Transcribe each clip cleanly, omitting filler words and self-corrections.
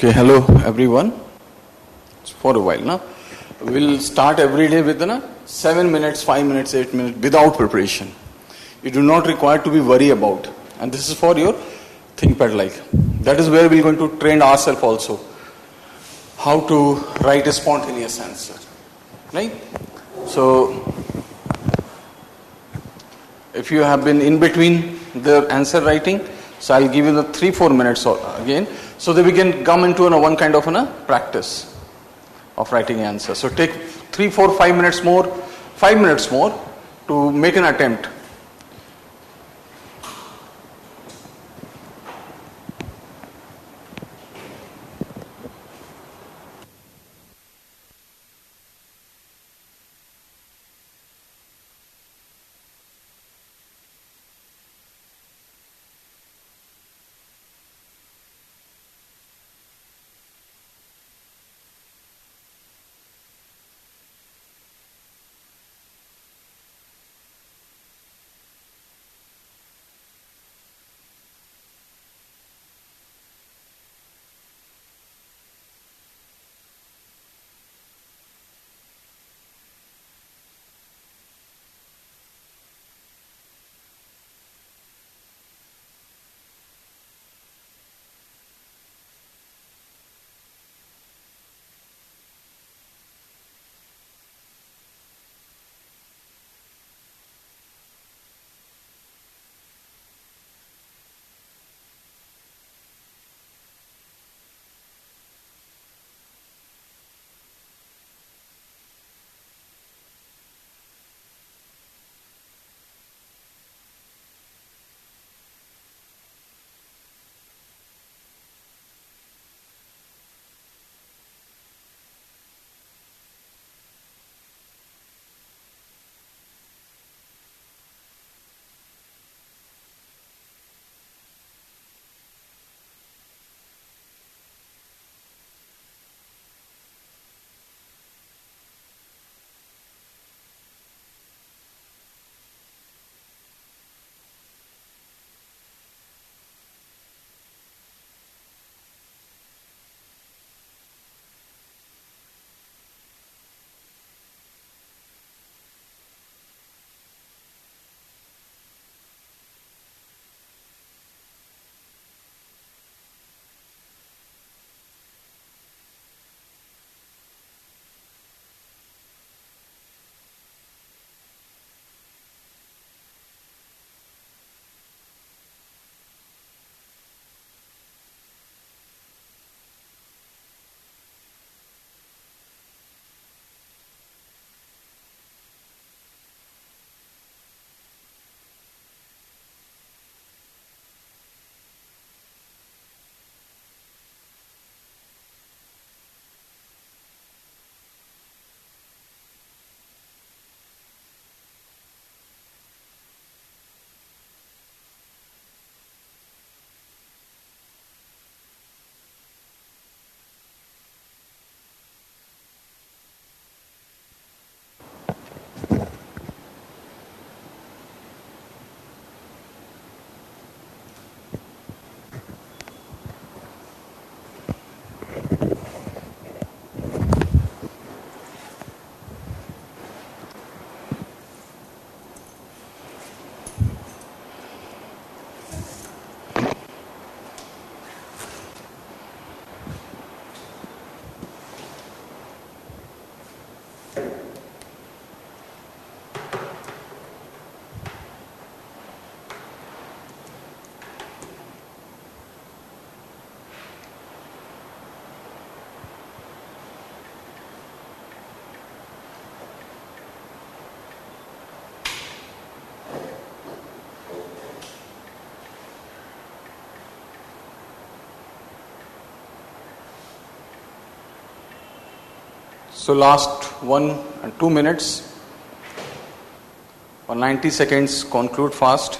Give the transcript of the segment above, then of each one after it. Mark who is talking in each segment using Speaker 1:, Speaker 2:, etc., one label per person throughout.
Speaker 1: Okay, hello everyone. It's for a while now. We'll start every day with 7 minutes, 5 minutes, 8 minutes without preparation. You do not require to be worried about. And this is for your ThinkPad like. That is where we're going to train ourselves also. How to write a spontaneous answer. Right? So, if you have been in between the answer writing, so I'll give you the 3-4 minutes again, so that we can come into one kind of practice of writing answer. So take 3, 4, 5 minutes more, 5 minutes more to make an attempt. So last 1 and 2 minutes or 90 seconds, conclude fast.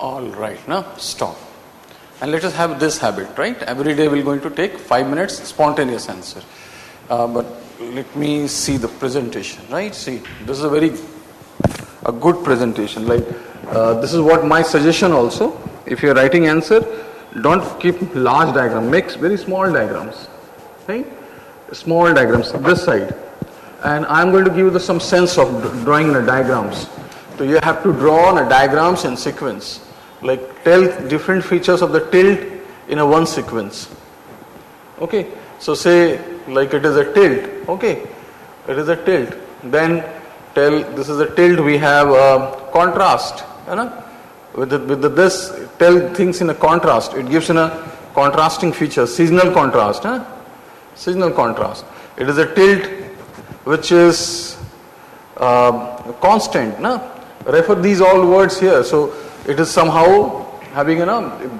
Speaker 1: All right, now stop. And let us have this habit, right? Every day we're going to take 5 minutes spontaneous answer. But let me see the presentation, right? See, this is a good presentation. Like this is what my suggestion also. If you're writing answer, don't keep large diagram. Make very small diagrams, right? Small diagrams this side. And I'm going to give you some sense of drawing the diagrams. So you have to draw on a diagrams in sequence. Like tell different features of the tilt in a one sequence. Okay, so say like it is a tilt. Okay, it is a tilt. Then tell this is a tilt. We have a contrast. You know, this tell things in a contrast. It gives in a contrasting feature, seasonal contrast. Seasonal contrast. It is a tilt which is constant. Refer these all words here. So it is somehow having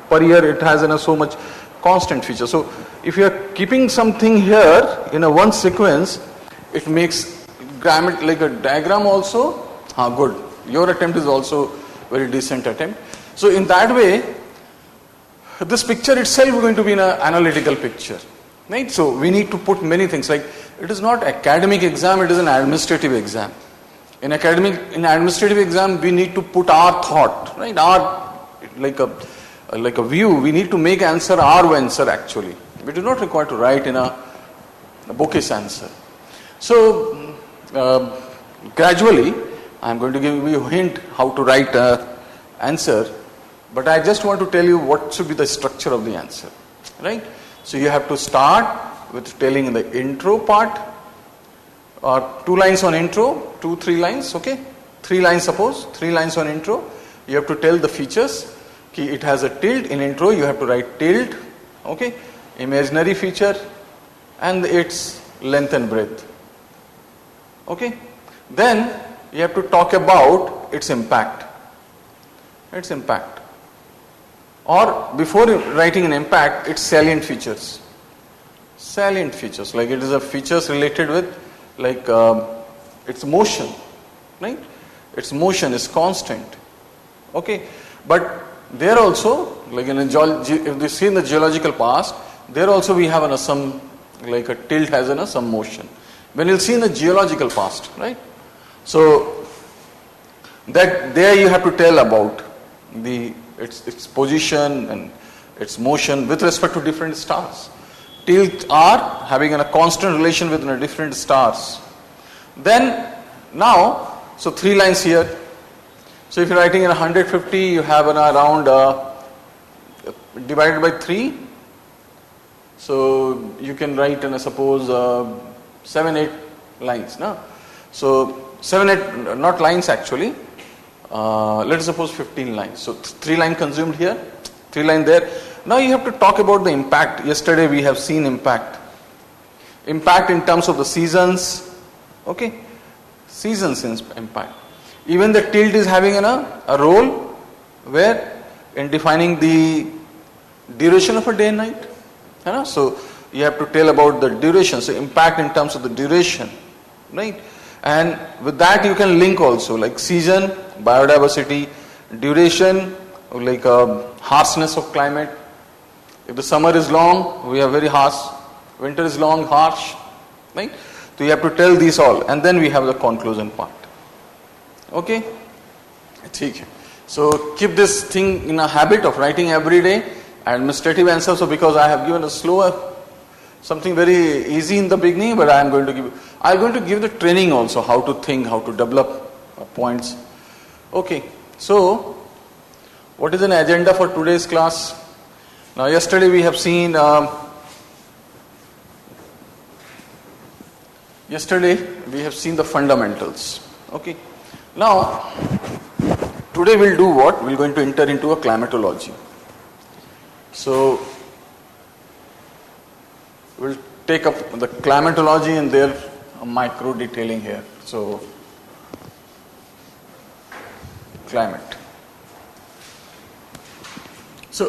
Speaker 1: per year it has so much constant feature. So if you are keeping something here in a one sequence, it makes grammar like a diagram also. Good. Your attempt is also very decent attempt. So in that way, this picture itself is going to be an analytical picture, right? So we need to put many things. Like it is not academic exam; it is an administrative exam. In administrative exam, we need to put our thought, right? Our like a view. We need to make answer our answer actually. We do not require to write in a bookish answer. So gradually, I am going to give you a hint how to write an answer, but I just want to tell you what should be the structure of the answer, right? So you have to start with telling the intro part. 2 lines on intro, 2-3 lines, okay? 3 lines suppose, 3 lines on intro. You have to tell the features. It has a tilt in intro, you have to write tilt, okay? Imaginary feature and its length and breadth, okay? Then you have to talk about its impact. Its impact. Or before writing an impact, its salient features. Salient features, like it is a features related with like its motion, right? Its motion is constant, okay? But there also, like in if we see in the geological past, there also we have some like a tilt has some motion. When you'll see in the geological past, right? So that there you have to tell about its position and its motion with respect to different stars. Tilt are having a constant relation with different stars. Then now, so 3 lines here. So if you're writing in 150, you have around divided by 3. So you can write in suppose 7-8 lines. No? So 7-8 not lines actually. Let us suppose 15 lines. So 3 lines consumed here, 3 lines there. Now you have to talk about the impact. Yesterday we have seen impact. Impact in terms of the seasons. Okay. Seasons impact. Even the tilt is having a role where in defining the duration of a day and night. So you have to tell about the duration. So impact in terms of the duration. Right. And with that you can link also like season, biodiversity, duration, like harshness of climate. If the summer is long, we have very harsh. Winter is long, harsh. Right? So you have to tell these all. And then we have the conclusion part. Okay? So keep this thing in a habit of writing every day. Administrative answer. So because I have given a slower, something very easy in the beginning, but I'm going to give the training also, how to think, how to develop points. Okay. So what is an agenda for today's class? Now yesterday we have seen the fundamentals. Okay. Now today we'll do what? We're going to enter into a climatology. So we'll take up the climatology and their micro detailing here. So climate. So,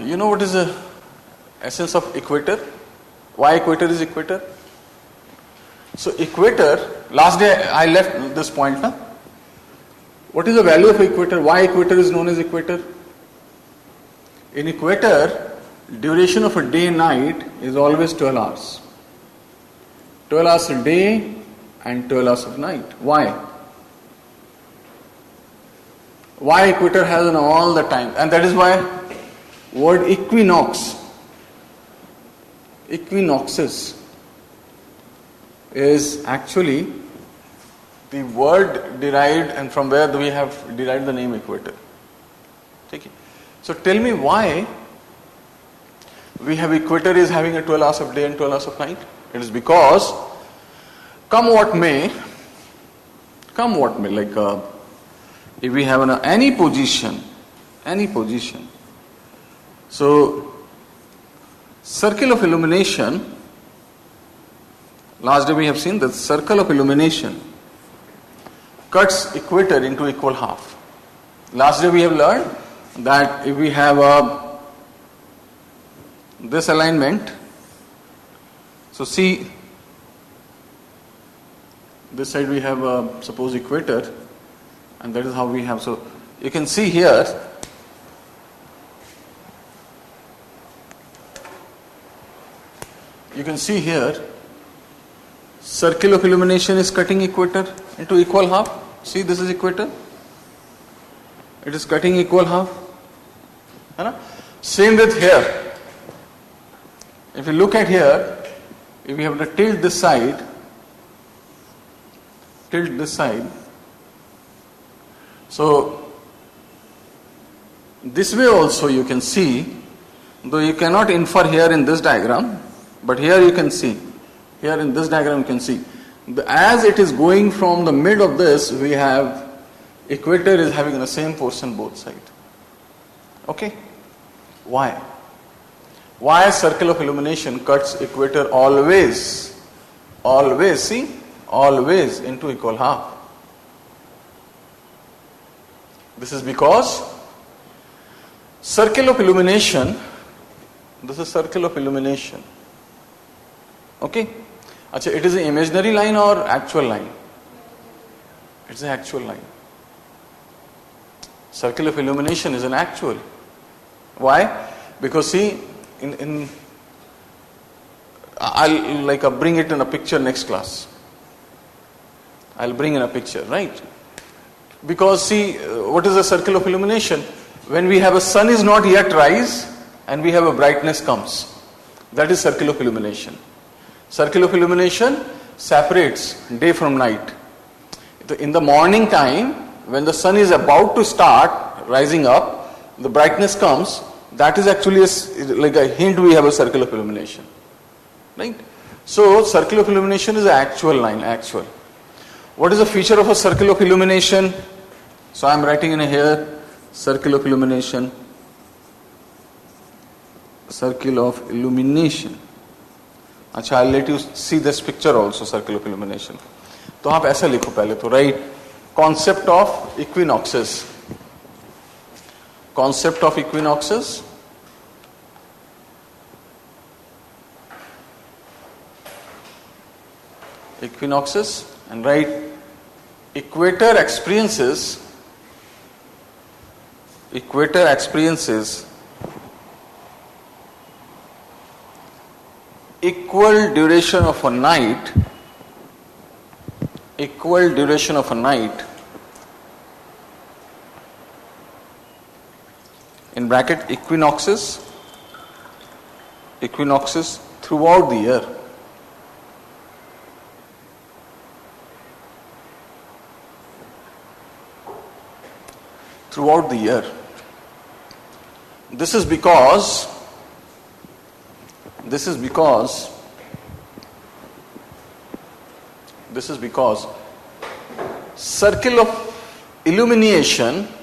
Speaker 1: you know what is the essence of equator? Why equator is equator? So, equator, last day I left this point. What is the value of equator? Why equator is known as equator? In equator, duration of a day night is always 12 hours. 12 hours a day and 12 hours of night. Why? Why equator has an all the time? And that is why word equinox, equinoxes, is actually the word derived, and from where do we have derived the name equator. Okay. So tell me why we have equator is having a 12 hours of day and 12 hours of night. It is because come what may, like if we have any position, so circle of illumination, last day we have seen that circle of illumination cuts equator into equal half. Last day we have learned that if we have this alignment, so see, this side we have suppose equator, and that is how we have. So you can see here, circle of illumination is cutting equator into equal half. See, this is equator. It is cutting equal half. Same with here. If you look at here, if we have to tilt this side, so this way also you can see, though you cannot infer here in this diagram, but here you can see, here in this diagram you can see, as it is going from the mid of this, we have equator is having the same portion both sides. Okay? Why? Why circle of illumination cuts equator always into equal half? This is because circle of illumination, this is circle of illumination. Okay? Achha, it is an imaginary line or actual line? It's an actual line. Circle of illumination is an actual. Why? Because see, I'll bring it in a picture next class. I'll bring in a picture, right? Because see, what is a circle of illumination? When we have a sun is not yet rise and we have a brightness comes. That is circle of illumination. Circle of illumination separates day from night. In the morning time, when the sun is about to start rising up, the brightness comes. That is actually like a hint we have a circle of illumination. Right? So, circle of illumination is an actual line, actual. What is the feature of a circle of illumination? So, I am writing in here, circle of illumination. Circle of illumination. अच्छा, I'll let you see this picture also, circle of illumination. तो आप ऐसा लिखो पहले तो, right? Concept of equinoxes. Concept of equinoxes. Equinoxes, and write equator experiences equal duration of a night in bracket equinoxes throughout the year. Throughout the year. This is because circle of illumination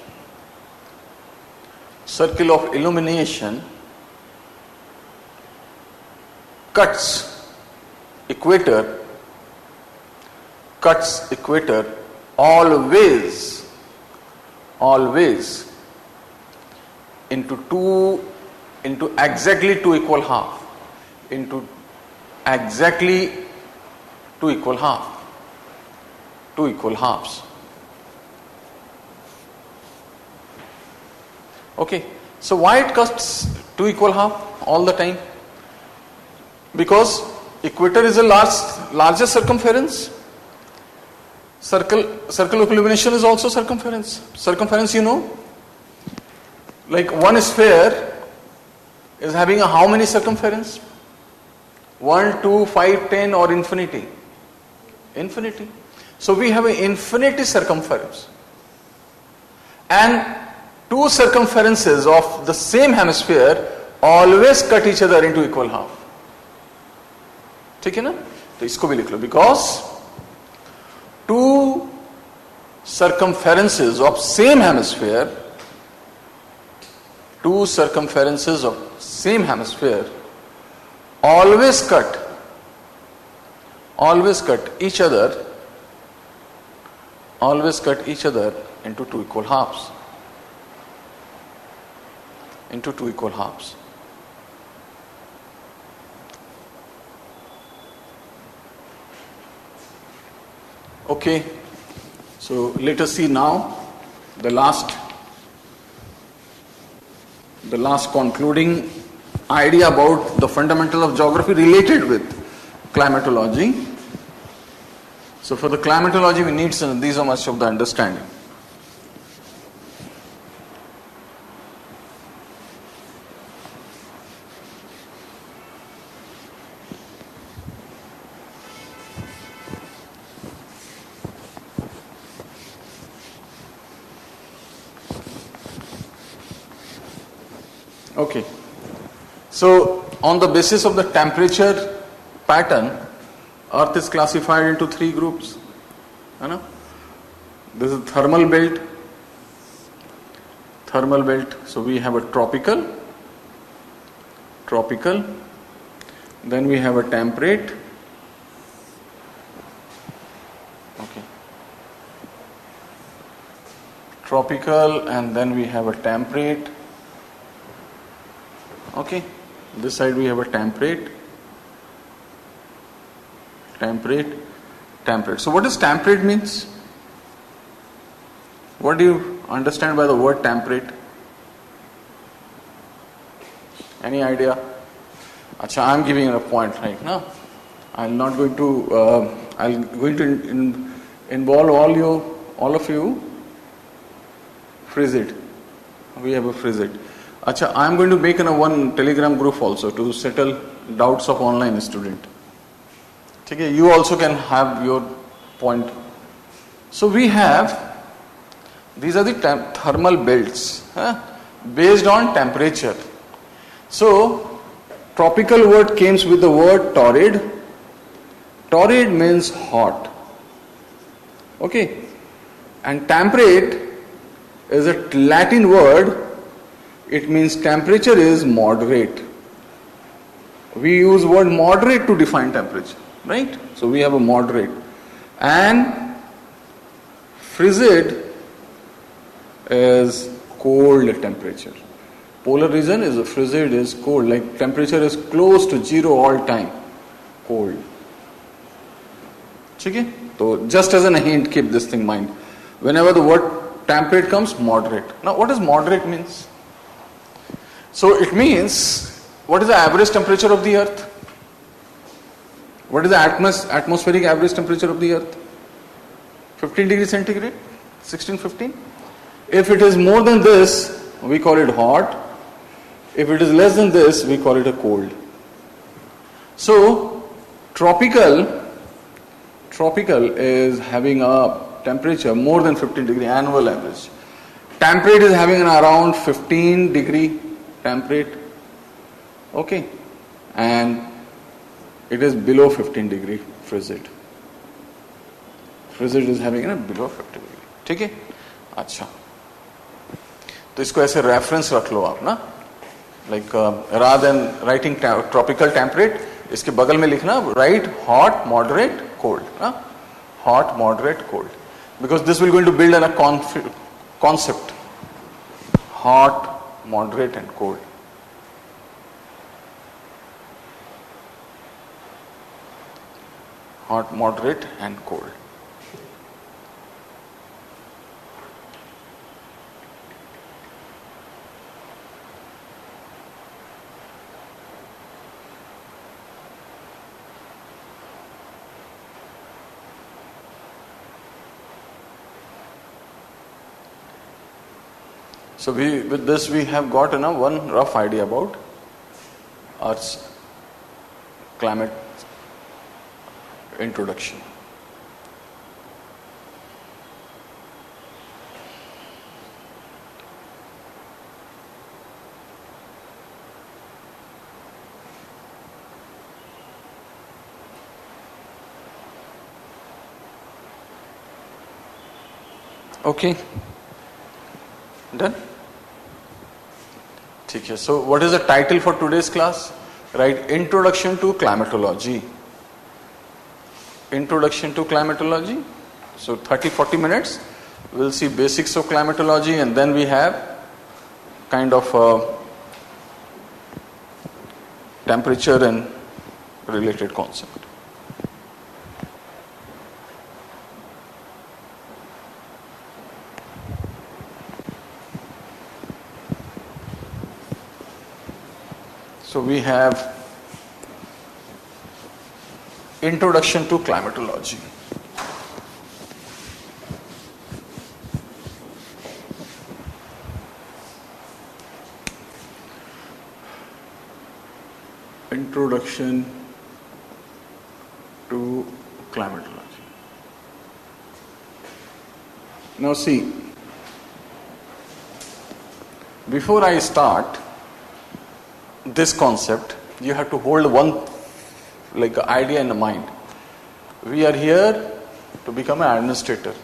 Speaker 1: cuts equator always into exactly two equal half. Into exactly two equal halves. Okay, so why it cuts 2 equal half all the time? Because equator is a larger circumference. Circle of illumination is also circumference. Circumference, you know, like one sphere is having a how many circumference? 1, 2, 5, 10 or infinity? Infinity. So we have an infinity circumference. And two circumferences of the same hemisphere always cut each other into equal half. ठीक है ना? तो इसको भी लिख लो. Because two circumferences of same hemisphere always cut each other into two equal halves. Okay, so let us see now the last concluding idea about the fundamental of geography related with climatology. So for the climatology we need these are much of the understanding. Okay, so on the basis of the temperature pattern, Earth is classified into three groups. This is thermal belt. So we have a tropical, then we have a temperate. Okay, tropical, and then we have a temperate. Okay, this side we have a temperate. So what does temperate means? What do you understand by the word temperate? Any idea? Acha, I am giving you a point right now. I'm going to involve all of you. Frigid. We have a frigid. Acha, I am going to make one Telegram group also to settle doubts of online student. Okay, you also can have your point. So we have, these are the thermal belts based on temperature. So tropical word comes with the word torrid. Torrid means hot. Okay, and temperate is a Latin word. It means temperature is moderate. We use word moderate to define temperature, right? So we have a moderate. And frigid is cold temperature. Polar region is frigid, is cold, like temperature is close to zero all time, cold. Okay? So just as a hint, keep this thing in mind. Whenever the word temperate comes, moderate. Now what does moderate means? So it means, what is the average temperature of the earth? What is the atmospheric average temperature of the earth? 15 degrees centigrade? 16, 15? If it is more than this, we call it hot. If it is less than this, we call it a cold. So tropical is having a temperature more than 15 degree annual average. Temperate is having an around 15 degree temperate. Okay, and it is below 15 degree frigid. Frigid is having a below 50 degree. ठीक है? अच्छा, तो इसको ऐसे reference रख लो आप ना, like rather than writing tropical temperate, इसके बगल में लिखना write hot, moderate, cold. Hot, moderate, cold, because this will going to build a concept. Hot, moderate and cold. Hot, moderate and cold. So with this we have got one rough idea about Earth's climate introduction. Okay, done? Okay, so what is the title for today's class? Right, Introduction to Climatology. Introduction to Climatology. So 30-40 minutes, we'll see basics of climatology, and then we have kind of temperature and related concept. So we have Introduction to Climatology. Introduction to Climatology. Now see, before I start this concept, you have to hold one idea in the mind. We are here to become an administrator.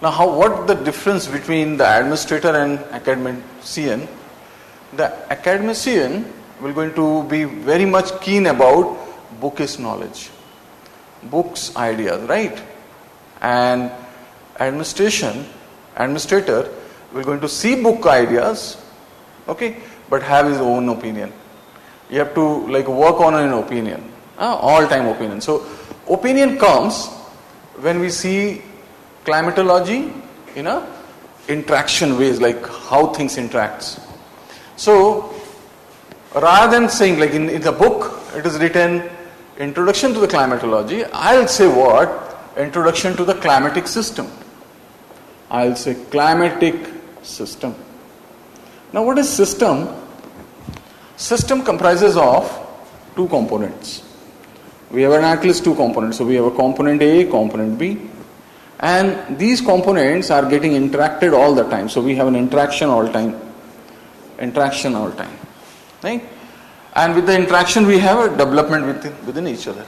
Speaker 1: Now, what the difference between the administrator and academician? The academician will going to be very much keen about bookish knowledge, books, ideas, right? And administrator will going to see book ideas, okay, but have his own opinion. You have to work on an opinion, all time opinion. So opinion comes when we see climatology in a interaction ways, like how things interacts. So rather than saying in the book it is written Introduction to the Climatology, I'll say what? Introduction to the climatic system. I'll say climatic system. Now what is system? System comprises of two components. We have at least two components. So we have a component A, component B. And these components are getting interacted all the time. So we have an interaction all time. Interaction all time. Right? And with the interaction we have a development within each other.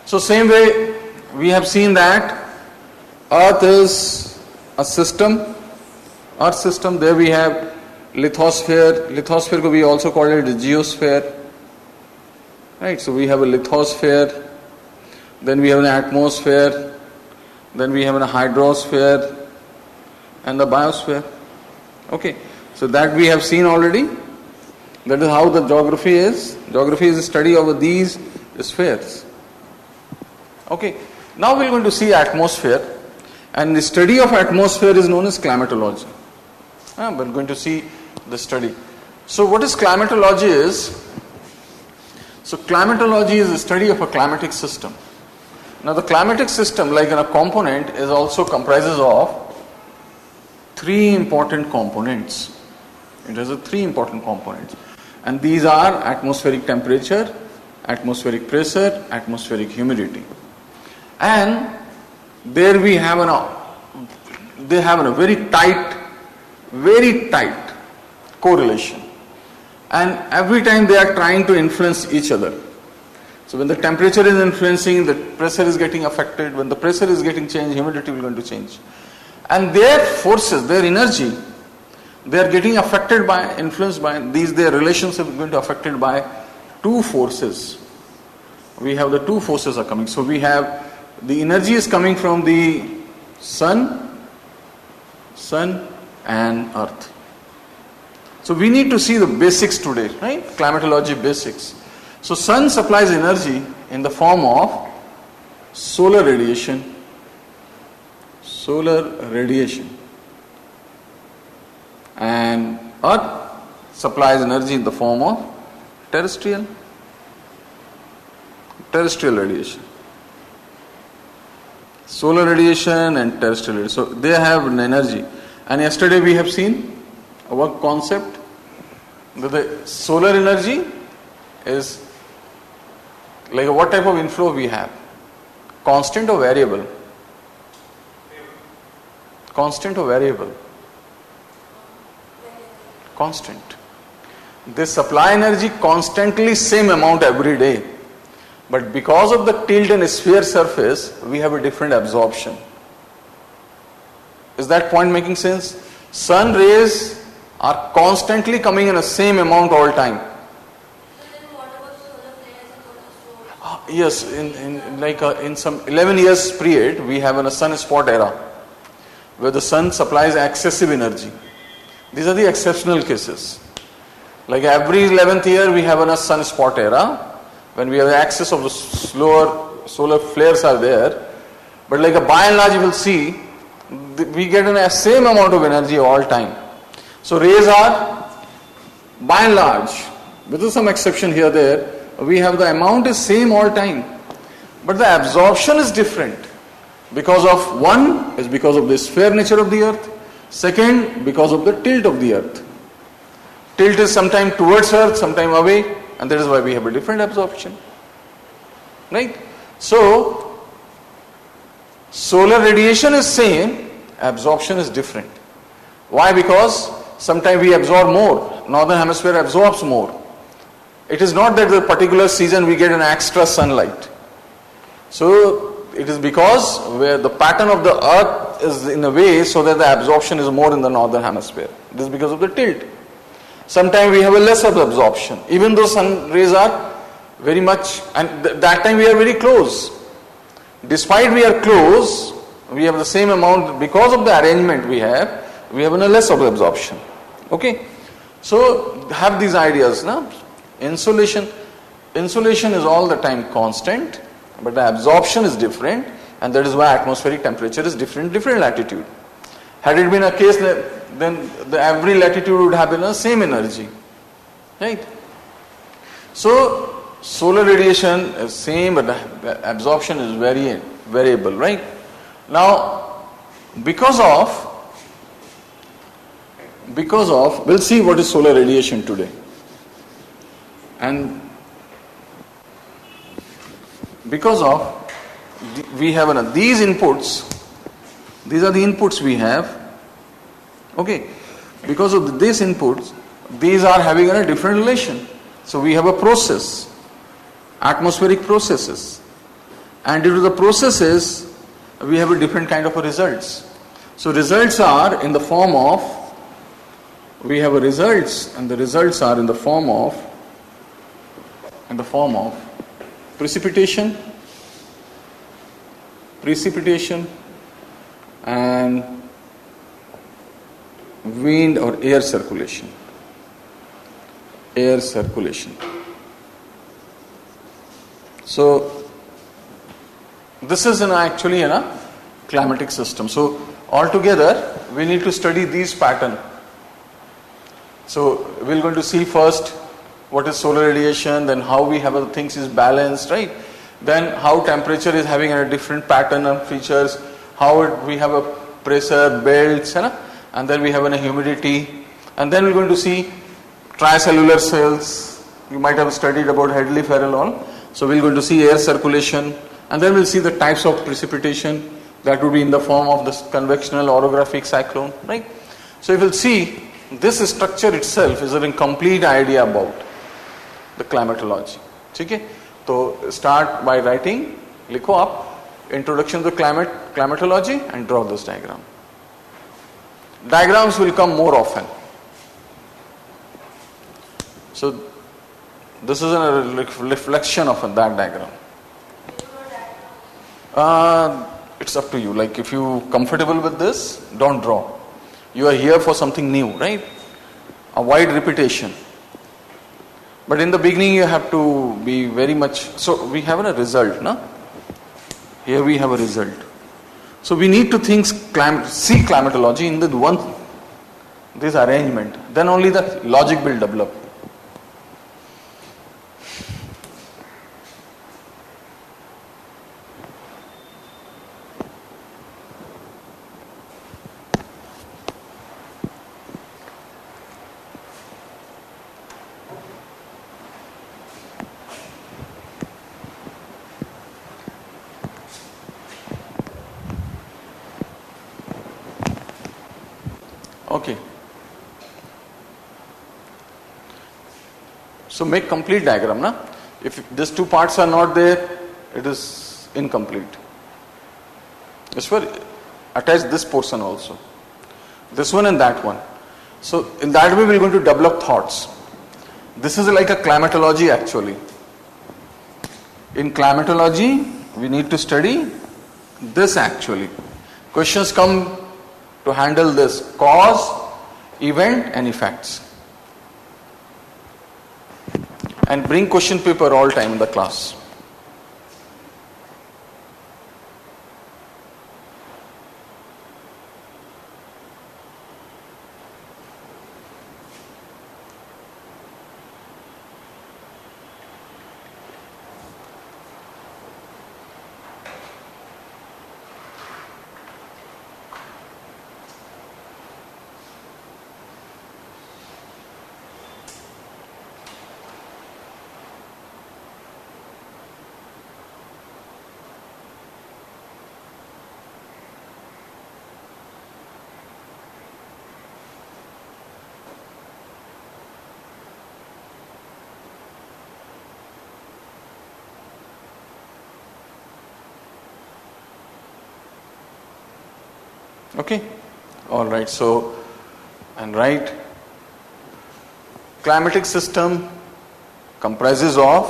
Speaker 1: So same way we have seen that Earth is a system. Earth system, there we have lithosphere. Lithosphere we also call it the geosphere. Right, so we have a lithosphere, then we have an atmosphere, then we have a hydrosphere and the biosphere. Okay, so that we have seen already. That is how the geography is. Geography is a study of these spheres. Okay, now we are going to see atmosphere, and the study of atmosphere is known as climatology. We are going to see the study. So what is climatology is? So climatology is the study of a climatic system. Now the climatic system, like in a component, is also comprises of three important components. It has three important components. And these are atmospheric temperature, atmospheric pressure, atmospheric humidity. And there we have they have a very tight correlation. And every time they are trying to influence each other. So when the temperature is influencing, the pressure is getting affected. When the pressure is getting changed, humidity will going to change. And their forces, their energy, they are getting affected by, influenced by these, their relations are going to affected by two forces. We have the two forces are coming. So we have the energy is coming from the sun and earth. So we need to see the basics today, right? Climatology basics. So sun supplies energy in the form of solar radiation. And earth supplies energy in the form of terrestrial radiation. Solar radiation and terrestrial radiation. So they have an energy. And yesterday we have seen our concept that the solar energy is like what type of inflow we have? Constant or variable? Constant or variable? Constant. They supply energy constantly same amount every day. But because of the tilt and sphere surface, we have a different absorption. Is that point making sense? Sun rays are constantly coming in the same amount all time. Yes, in some 11 years period, we have a sunspot era where the sun supplies excessive energy. These are the exceptional cases. Like every 11th year, we have a sunspot era when we have access of the slower solar flares are there. But like by and large, you will see we get the same amount of energy all time. So rays are by and large, with some exception here there, we have the amount is same all time, but the absorption is different because of one is because of the sphere nature of the earth, second because of the tilt of the earth. Tilt is sometime towards earth, sometime away, and that is why we have a different absorption, right? So solar radiation is same, absorption is different. Why? Because sometimes we absorb more, northern hemisphere absorbs more. It is not that the particular season we get an extra sunlight. So it is because where the pattern of the earth is in a way so that the absorption is more in the northern hemisphere. This is because of the tilt. Sometimes we have a less of absorption, even though sun rays are very much, and that time we are very close. Despite we are close, we have the same amount because of the arrangement we have a less of absorption. Okay, so have these ideas now. Insolation is all the time constant, but the absorption is different, and that is why atmospheric temperature is different latitude. Had it been a case that then the every latitude would have been the same energy, right? So solar radiation is same, but the absorption is variable, right? Now, because of we'll see what is solar radiation today. And because of we have these inputs, these are the inputs we have. Okay, because of these inputs, these are having a different relation. So we have a process, atmospheric processes, and due to the processes, we have a different kind of results. So results are in the form of, we have a results, and the results are in the form of precipitation and wind or air circulation. So this is actually in a climatic system. So altogether we need to study these pattern. So we're going to see first what is solar radiation, then how we have other things is balanced, right? Then how temperature is having a different pattern and features, how we have a pressure, belts, and then we have a humidity, and then we're going to see tricellular cells. You might have studied about Hadley-Farrell. So we're going to see air circulation, and then we'll see the types of precipitation that would be in the form of this convectional orographic cyclone, right? So you will see this structure itself is a complete idea about the climatology. Okay? So start by writing, likho up, introduction to climatology, and draw this diagram. Diagrams will come more often. So this is a reflection of that diagram. It's up to you. Like if you comfortable with this, don't draw. You are here for something new, right? Avoid repetition. But in the beginning you have to be very much, so we have a result, no? Here we have a result. So we need to see climatology in this arrangement. Then only the logic will develop. Okay. So make complete diagram, na? If these two parts are not there, it is incomplete. Ishwar, attach this portion also. This one and that one. So in that way we are going to develop thoughts. This is like a climatology actually. In climatology, we need to study this actually. Questions come to handle this: cause, event and effects. And bring question paper all time in the class. Okay, all right. So, and right, climatic system comprises of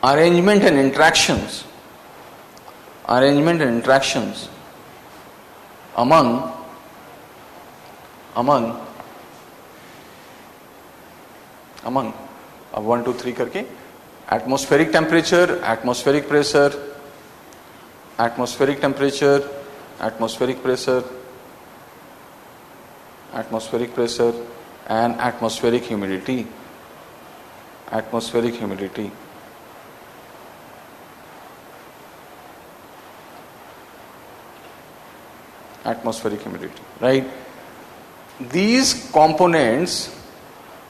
Speaker 1: arrangement and interactions among 1 2 3 करके atmospheric temperature, atmospheric pressure, atmospheric pressure, and atmospheric humidity. Atmospheric humidity. Right? These components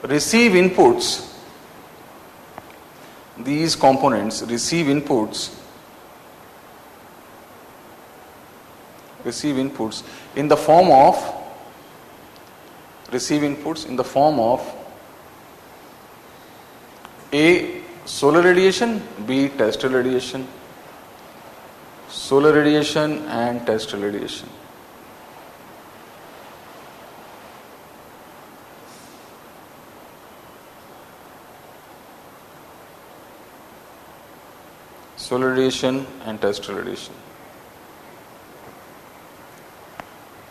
Speaker 1: receive inputs. These components receive inputs in the form of A, solar radiation, B, terrestrial radiation. Solar radiation and terrestrial radiation. Solar radiation and terrestrial radiation.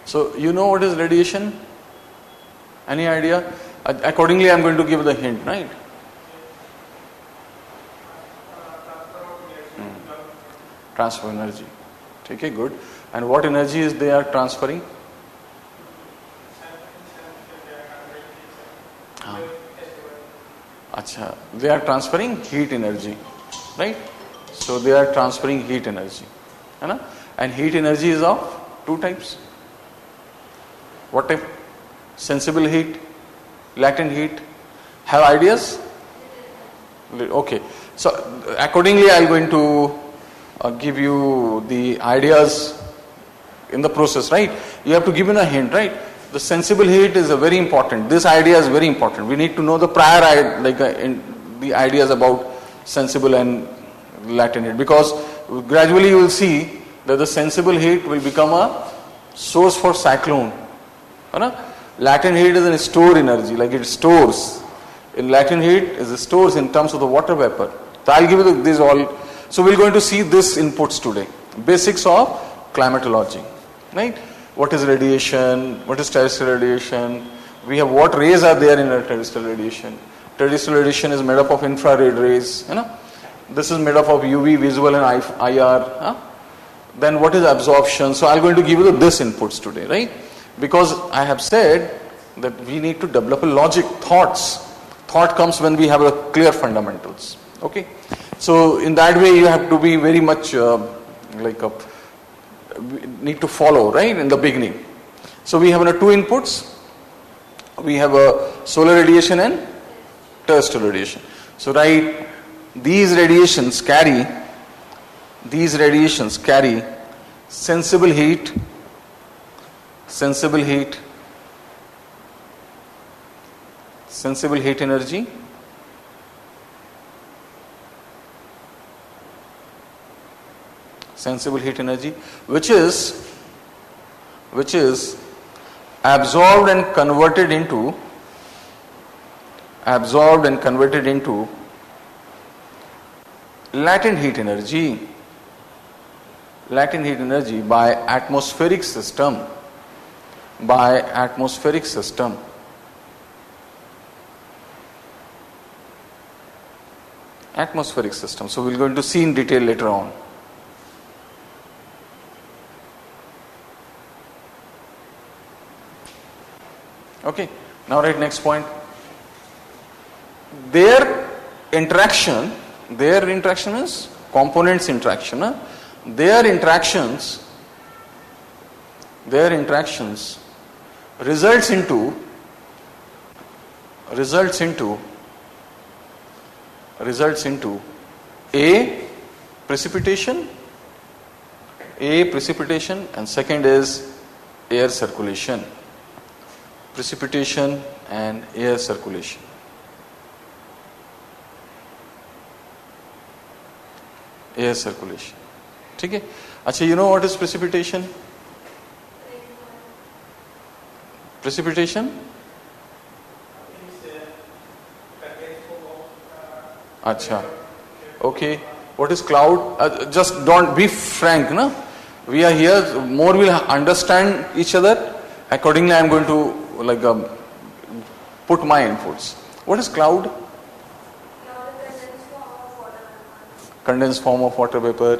Speaker 1: So you know what is radiation? Any idea? Accordingly I am going to give the hint, right? Transfer energy. Okay, good. And what energy is they are transferring? Acha, they are transferring heat energy, right? So they are transferring heat energy, and heat energy is of two types. What type? Sensible heat, latent heat. Have ideas? Okay. So accordingly, I am going to give you the ideas in the process, right? You have to give in a hint, right? The sensible heat is a very important. This idea is very important. We need to know the prior, the ideas about sensible and latent heat, because gradually you will see that the sensible heat will become a source for cyclone. Latent heat is a store energy, like it stores. In latent heat is stores in terms of the water vapor. So I'll give you this all. So we're going to see this inputs today. Basics of climatology, right? What is radiation? What is terrestrial radiation? We have what rays are there in a terrestrial radiation. Terrestrial radiation is made up of infrared rays, This is made up of UV, visual and IR. Then what is absorption? So I'm going to give you this inputs today, right? Because I have said that we need to develop a logic, thoughts. Thought comes when we have a clear fundamentals. Okay? So in that way you have to be very much need to follow, right, in the beginning. So we have two inputs. We have a solar radiation and terrestrial radiation. So right, these radiations carry these radiations carry sensible heat, sensible heat energy, which is absorbed and converted into latent heat energy by atmospheric system. So we're going to see in detail later on. Okay, now write next point. Their interaction is components interaction. Their interactions results into A precipitation, and second is air circulation. Precipitation and air circulation. ठीक है. अच्छा, you know what is precipitation? अच्छा, okay. What is cloud? Just don't be frank, na? We are here. More will understand each other. Accordingly, I am going to put my inputs. What is cloud? Condensed form of water vapor.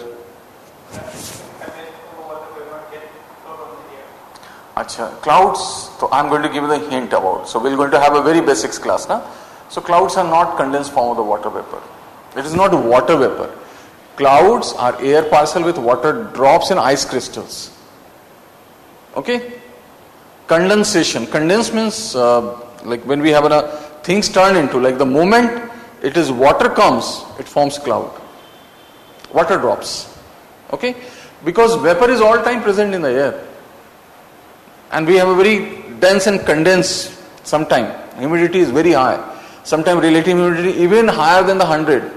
Speaker 1: Acha, clouds. So I am going to give you the hint about. So we are going to have a very basics class, na? So clouds are not condensed form of the water vapor. It is not water vapor. Clouds are air parcel with water drops in ice crystals. Okay. Condensation. Condense means when we have things turn into, the moment it is water comes, it forms cloud. Water drops. Okay? Because vapor is all time present in the air. And we have a very dense and condensed sometime. Humidity is very high. Sometimes relative humidity even higher than the 100.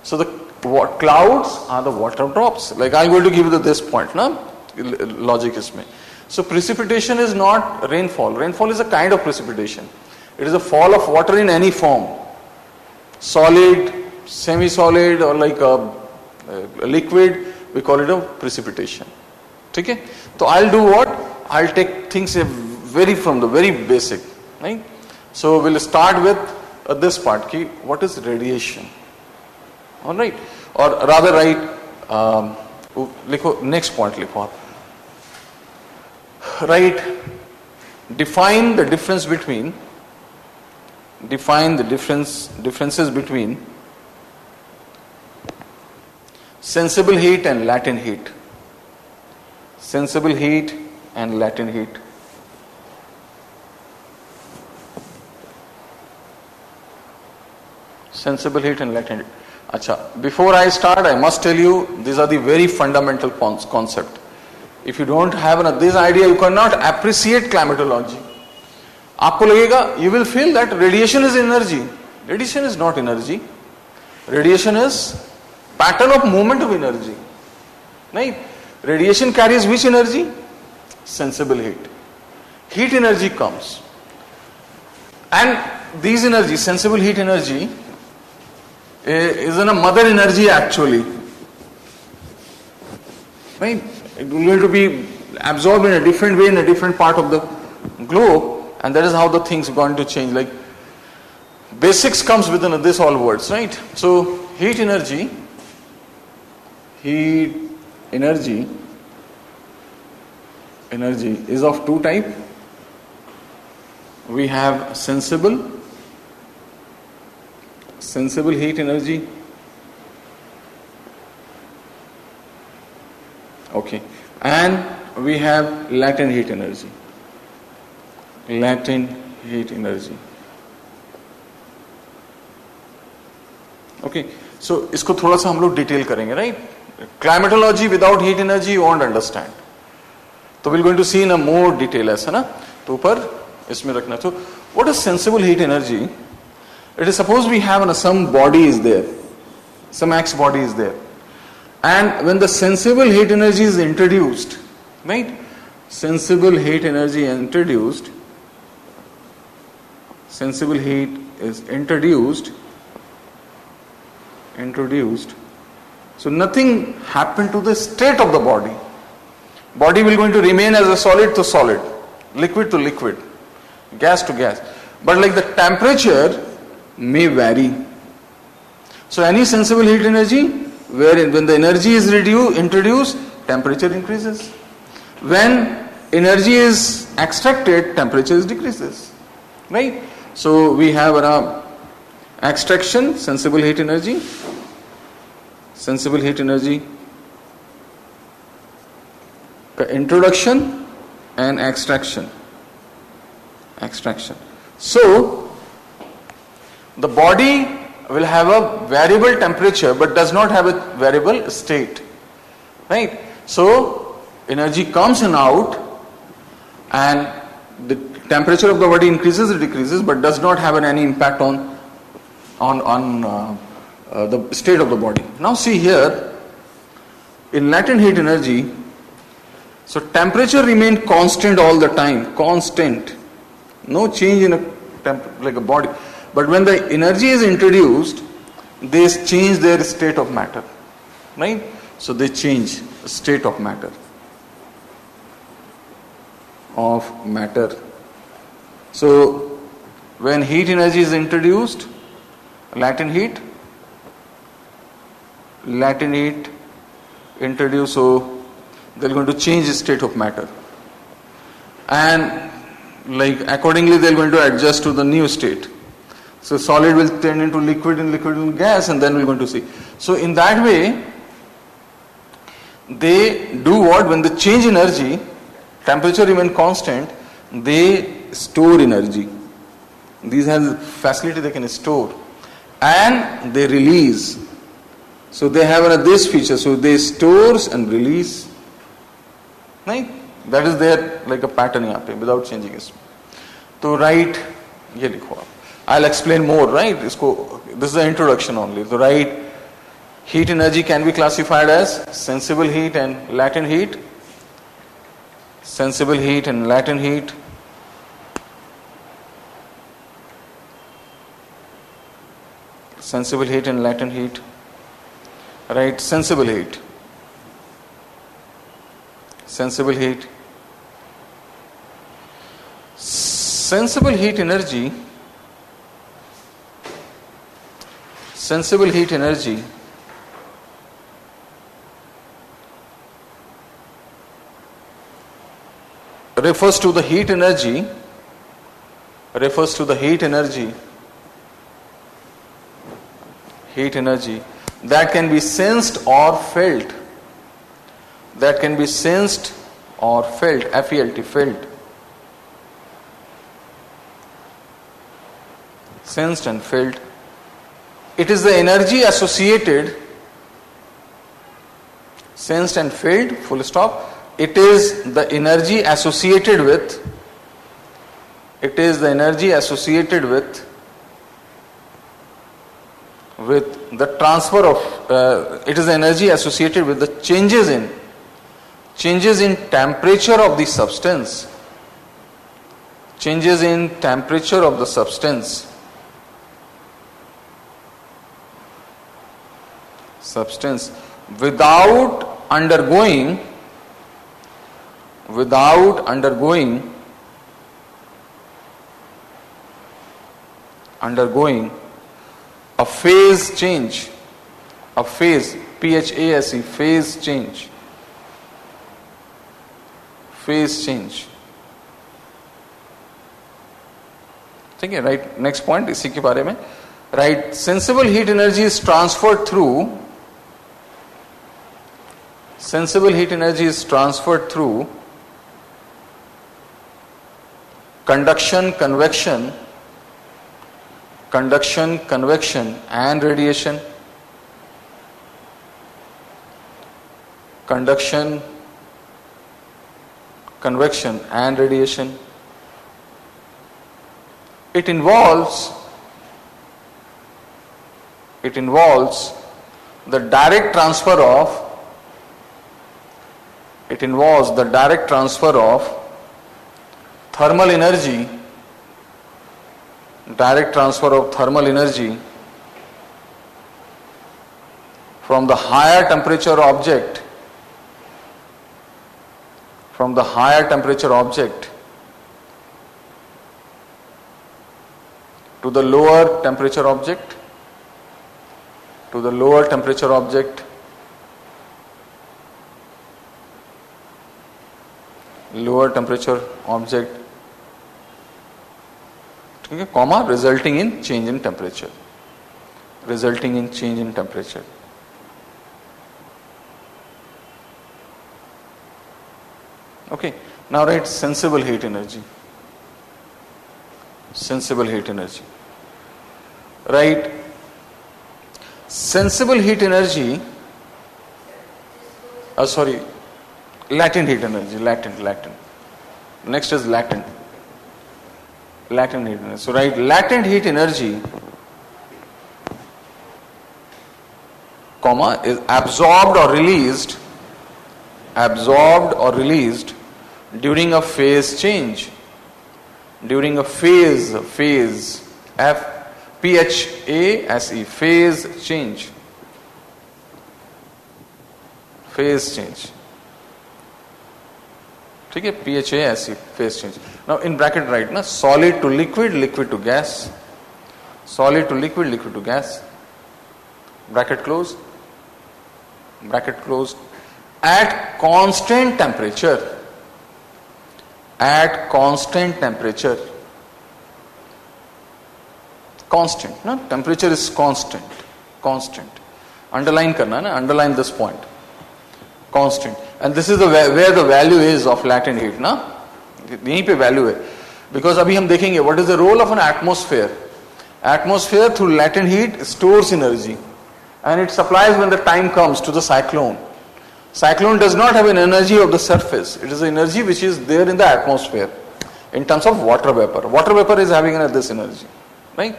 Speaker 1: So the clouds are the water drops. I'm going to give you this point. Na? Logic is me. So precipitation is not rainfall. Rainfall is a kind of precipitation. It is a fall of water in any form. Solid, semi-solid, or a liquid, we call it a precipitation. Okay? So I'll do what? I'll take things from the very basic. Right? So we'll start with this part. What is radiation? Alright? Or rather write, next point. Right, define the differences between sensible heat and latent heat. Acha, before I start, I must tell you, these are the very fundamental concept. If you don't have this idea, you cannot appreciate climatology. आपको लगेगा, you will feel that radiation is energy. Radiation is not energy. Radiation is pattern of movement of energy. Right? Radiation carries which energy? Sensible heat. Heat energy comes. And these energy, sensible heat energy, is a mother energy actually. Right? It is going to be absorbed in a different way in a different part of the globe, and that is how the things are going to change. Basics comes within this all words, right? So heat energy is of two types. We have sensible heat energy. Okay, and we have latent heat energy. Okay, so इसको थोड़ा सा हम लोग detail करेंगे, right? climatology without heat energy you won't understand. So we're going to see in a more detail ऐसा ना. तो ऊपर इसमें रखना. So what is sensible heat energy? It is suppose we have some body is there, some X body is there, and when the sensible heat energy is introduced, right? Sensible heat energy introduced. Sensible heat is introduced. So nothing happened to the state of the body. Body will going to remain as a solid to solid, liquid to liquid, gas to gas. But like the temperature may vary. So any sensible heat energy, wherein when the energy is introduced, temperature increases. When energy is extracted, temperature decreases. Right? So we have an extraction, sensible heat energy, introduction and extraction. So the body will have a variable temperature but does not have a variable state. Right? So energy comes and out, and the temperature of the body increases or decreases but does not have any impact on the state of the body. Now see here, in latent heat energy, so temperature remains constant all the time, constant, no change in like a body. But when the energy is introduced, they change their state of matter, right? So they change state of matter. So when heat energy is introduced, latent heat introduced, so they're going to change the state of matter, and like accordingly they're going to adjust to the new state. So solid will turn into liquid and liquid into gas, and then we're going to see. So in that way, they do what? When they change energy, temperature remain constant, they store energy. These have facility they can store, and they release. So they have this feature. So they stores and release. Right? That is their like a pattern यहाँ पे without changing it. तो write ये लिखो आप. I'll explain more. Right? This is the introduction only. So write heat energy can be classified as sensible heat and latent heat. Sensible heat and latent heat. Sensible heat and latent heat. Right? Sensible heat. Sensible heat. Sensible heat energy. Sensible heat energy refers to the heat energy that can be sensed or felt. FELT, felt. Sensed and felt. It is the energy associated, sensed and felt, full stop. It is the energy associated with the transfer of, it is the energy associated with the changes in temperature of the substance. Changes in temperature of the substance. Without undergoing a phase change, phase change. ठीक है, right. Next point इसी के बारे में. Right, sensible heat energy is transferred through conduction, convection and radiation. conduction, convection and radiation. It involves the direct transfer of thermal energy from the higher temperature object to the lower temperature object comma, resulting in change in temperature. Okay, now write sensible heat energy. Right, sensible heat energy, latent heat energy, latent. Next is latent heat energy. So write latent heat energy, comma, is absorbed or released during a phase change. Phase change. ठीक है, PHASE, phase change. Now in bracket write ना, solid to liquid, liquid to gas, bracket close, at constant temperature, constant ना, temperature is constant, underline करना ना, underline this point, constant. And this is where the value is of latent heat ना, यहीं पे value है. Because अभी हम देखेंगे what is the role of an atmosphere. Atmosphere through latent heat stores energy and it supplies when the time comes to the cyclone. Cyclone does not have an energy of the surface. It is the energy which is there in the atmosphere in terms of water vapor. Water vapor is having this energy, right?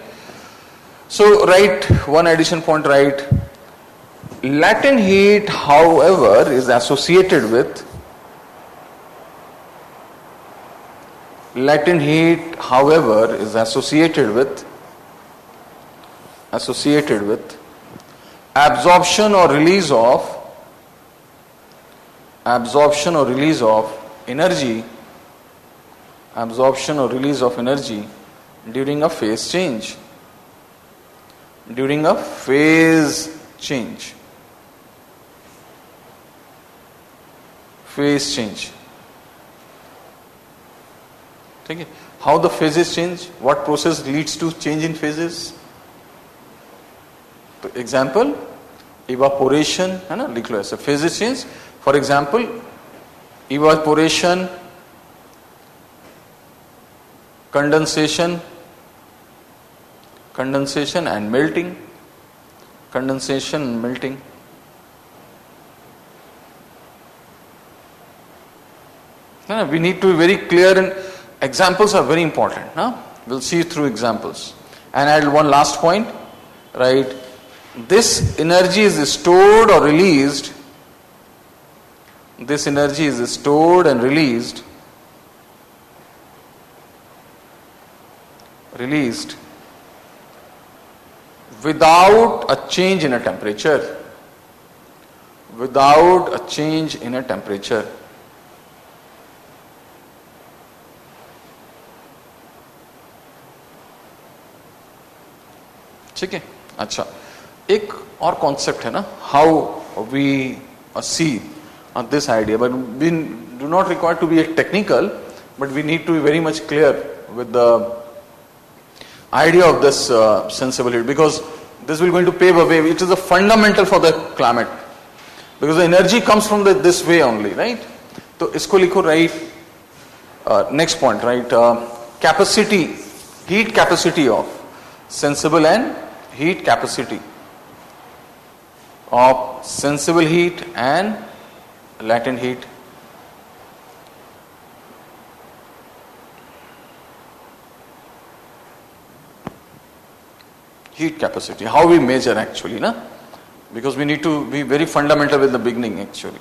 Speaker 1: So write one addition point, write latent heat, however, is associated with absorption or release of energy during a phase change. ठीक है, how the phases change, what process leads to change in phases. तो example, evaporation है ना, लिख लो ऐसे, phases change. For example, evaporation, condensation and melting. We need to be very clear, and examples are very important. We'll see through examples. And add one last point, right? This energy is stored or released. Without a change in a temperature. ठीक है, अच्छा, एक और concept है ना, how we see this idea, but we do not require to be a technical, but we need to be very much clear with the idea of this sensible heat, because this will going to pave a way. It is a fundamental for the climate, because the energy comes from this way only, right? So इसको लिखो, right? Next point, right? Heat capacity of sensible and heat capacity of sensible heat and latent heat. Heat capacity, how we measure actually, na? Because we need to be very fundamental with the beginning actually.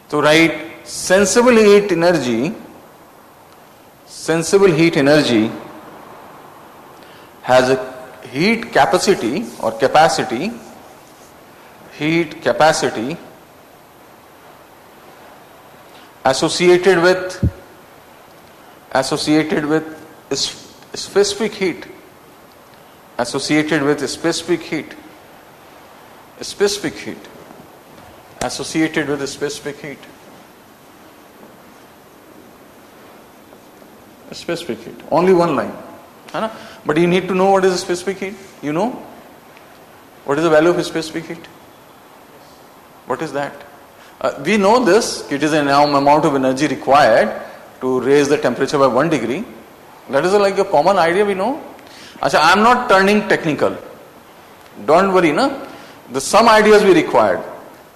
Speaker 1: To write sensible heat energy has a heat capacity associated with specific heat, associated with specific heat, only one line, है ना? But you need to know what is specific heat. You know what is the value of specific heat? What is that? We know this. It is an amount of energy required to raise the temperature by 1 degree. That is like a common idea we know. Achha, I am not turning technical. Don't worry, na? Some ideas we required,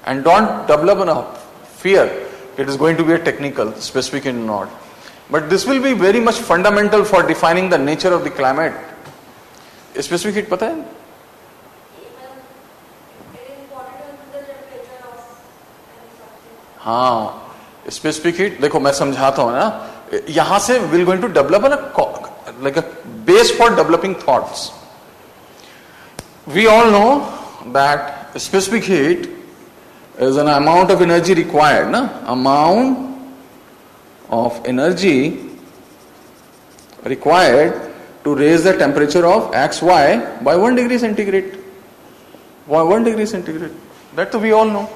Speaker 1: and don't develop a fear it is going to be a technical, specific and not. But this will be very much fundamental for defining the nature of the climate. Specific heat पता है? हाँ, specific heat देखो मैं समझाता हूँ ना. यहाँ से we're going to develop like a base for developing thoughts. We all know that specific heat is an amount of energy required, na? Amount of energy required to raise the temperature of XY by 1 degree centigrade. By 1 degree centigrade. That we all know.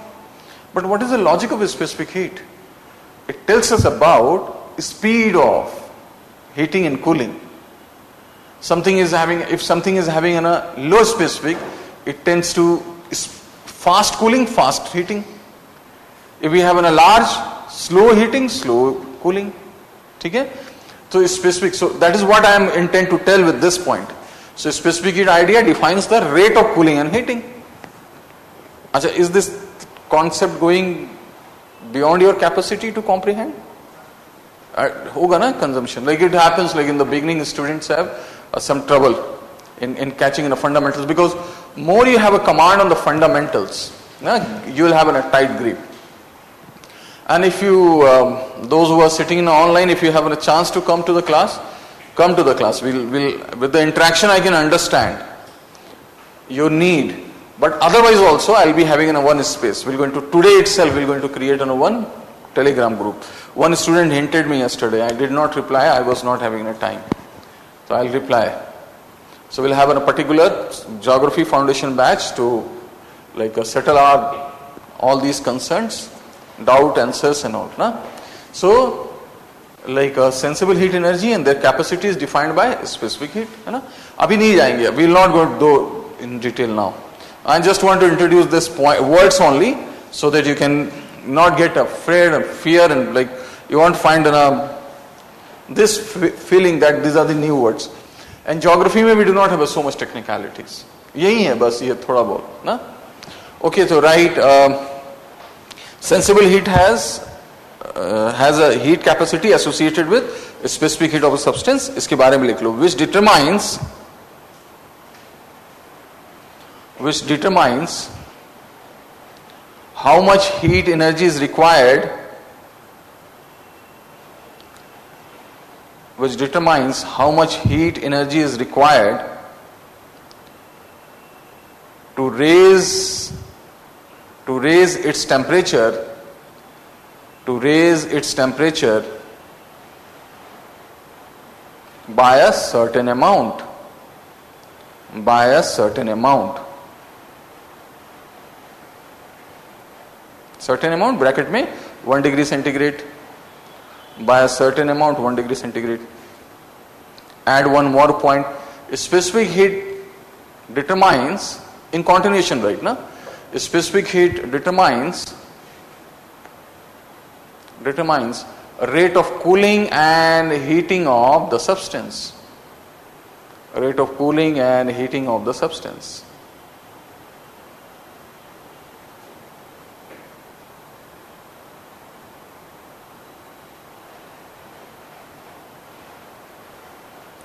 Speaker 1: But what is the logic of specific heat? It tells us about speed of heating and cooling. If something is having a low specific, it tends to fast cooling, fast heating. If we have a large, slow heating, slow cooling. Okay? So specific. So that is what I am intent to tell with this point. So specific heat idea defines the rate of cooling and heating. Achha, is this concept going beyond your capacity to comprehend? Hoga na consumption. Like it happens, like in the beginning, students have some trouble in catching in the fundamentals, because more you have a command on the fundamentals, you will have a tight grip. And if you, those who are sitting in online, if you have a chance to come to the class, come to the class. We'll with the interaction I can understand your need. But otherwise also I'll be having in a one space. Today itself we're going to create on a one Telegram group. One student hinted me yesterday. I did not reply. I was not having a time. So I'll reply. So we'll have a particular geography foundation batch to settle all these concerns, doubt, answers and all. Na? So a sensible heat energy and their capacity is defined by specific heat. Na? Abhi nahi jayenge. We will not go in detail now. I just want to introduce this words only, so that you can not get afraid and fear and you won't find this feeling that these are the new words. And geography we do not have so much technicalities. Yahi hai bas ye thoda bahut, na? Okay, so right, sensible heat has a heat capacity associated with a specific heat of a substance. Iske baare mein likh lo, which determines how much heat energy is required, to raise its temperature by a certain amount. Certain amount, bracket में 1 degree centigrade, by a certain amount 1 degree centigrade. Add one more point. Specific heat determines, in continuation, right? Na? Specific heat determines rate of cooling and heating of the substance.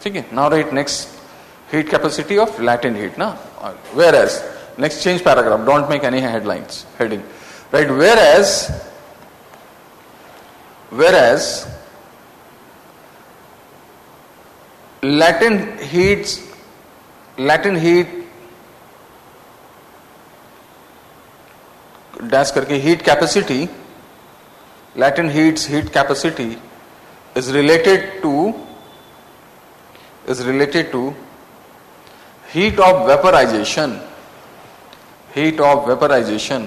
Speaker 1: ठीक है. Now write next heat capacity of latent heat ना. Whereas next change paragraph, don't make any heading. Right, whereas latent heat dash करके heat capacity, latent heat capacity is related to heat of vaporization. Heat of vaporization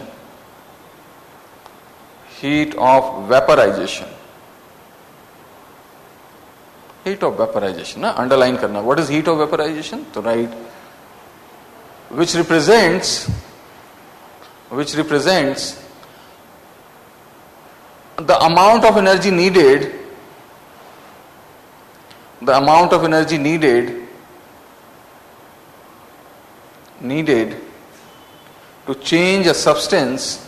Speaker 1: ना, underline करना. What is heat of vaporization? तो write which represents the amount of energy needed to change a substance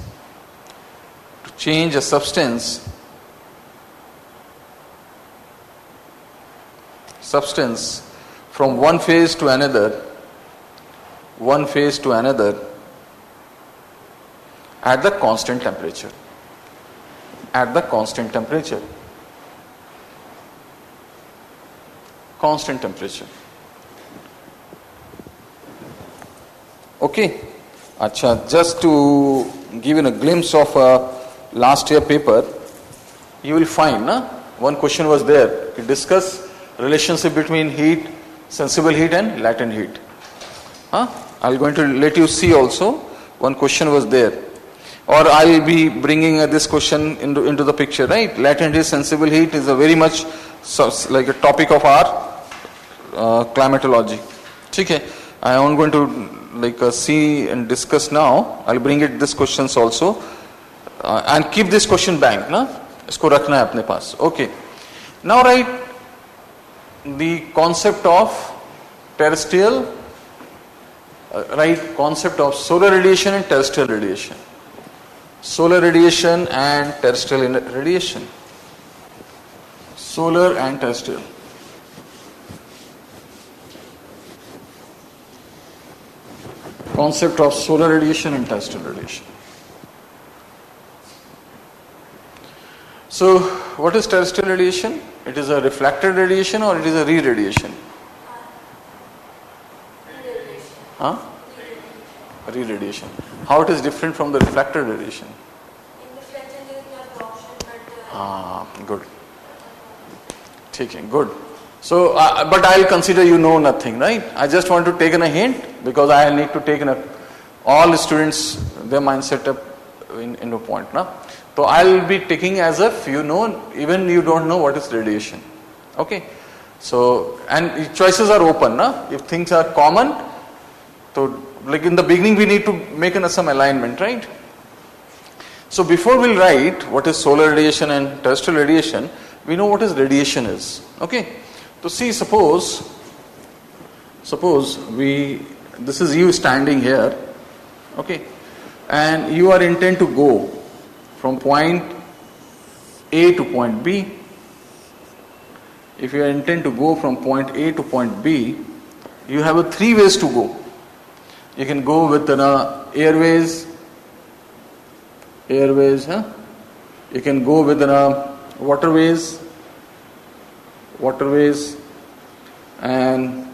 Speaker 1: from one phase to another at the constant temperature. Okay. Acha, just to give you a glimpse of last year paper, you will find one question was there. Discuss relationship between heat, sensible heat and latent heat. I'm going to let you see also. One question was there. Or I will be bringing this question into the picture, right? Latent heat, sensible heat is a very much like a topic of our climatology. Okay. I am going to see and discuss now. I'll bring it this questions also and keep this question bank ना, इसको रखना है अपने पास. Okay. Now write the concept of terrestrial, concept of solar radiation and terrestrial radiation. Solar radiation and terrestrial radiation. Solar and terrestrial. Concept of solar radiation and terrestrial radiation. So, what is terrestrial radiation? It is a reflected radiation or it is a re-radiation? Re-radiation. How it is different from the reflected radiation?
Speaker 2: In reflection there is no absorption, but
Speaker 1: good. Okay, good. So, but I'll consider you know nothing, right? I just want to take a hint because I need to take all students their mindset up in a point, na? So I'll be taking as if you know, even you don't know what is radiation. Okay. So, and choices are open, na? If things are common, so like in the beginning we need to make some alignment, right? So before we'll write what is solar radiation and terrestrial radiation, we know what is radiation is. Okay. So see, suppose this is you standing here, okay, and you are intent to go from point A to point B. If you are intent to go from point A to point B, you have three ways to go. You can go with airways, You can go with waterways, and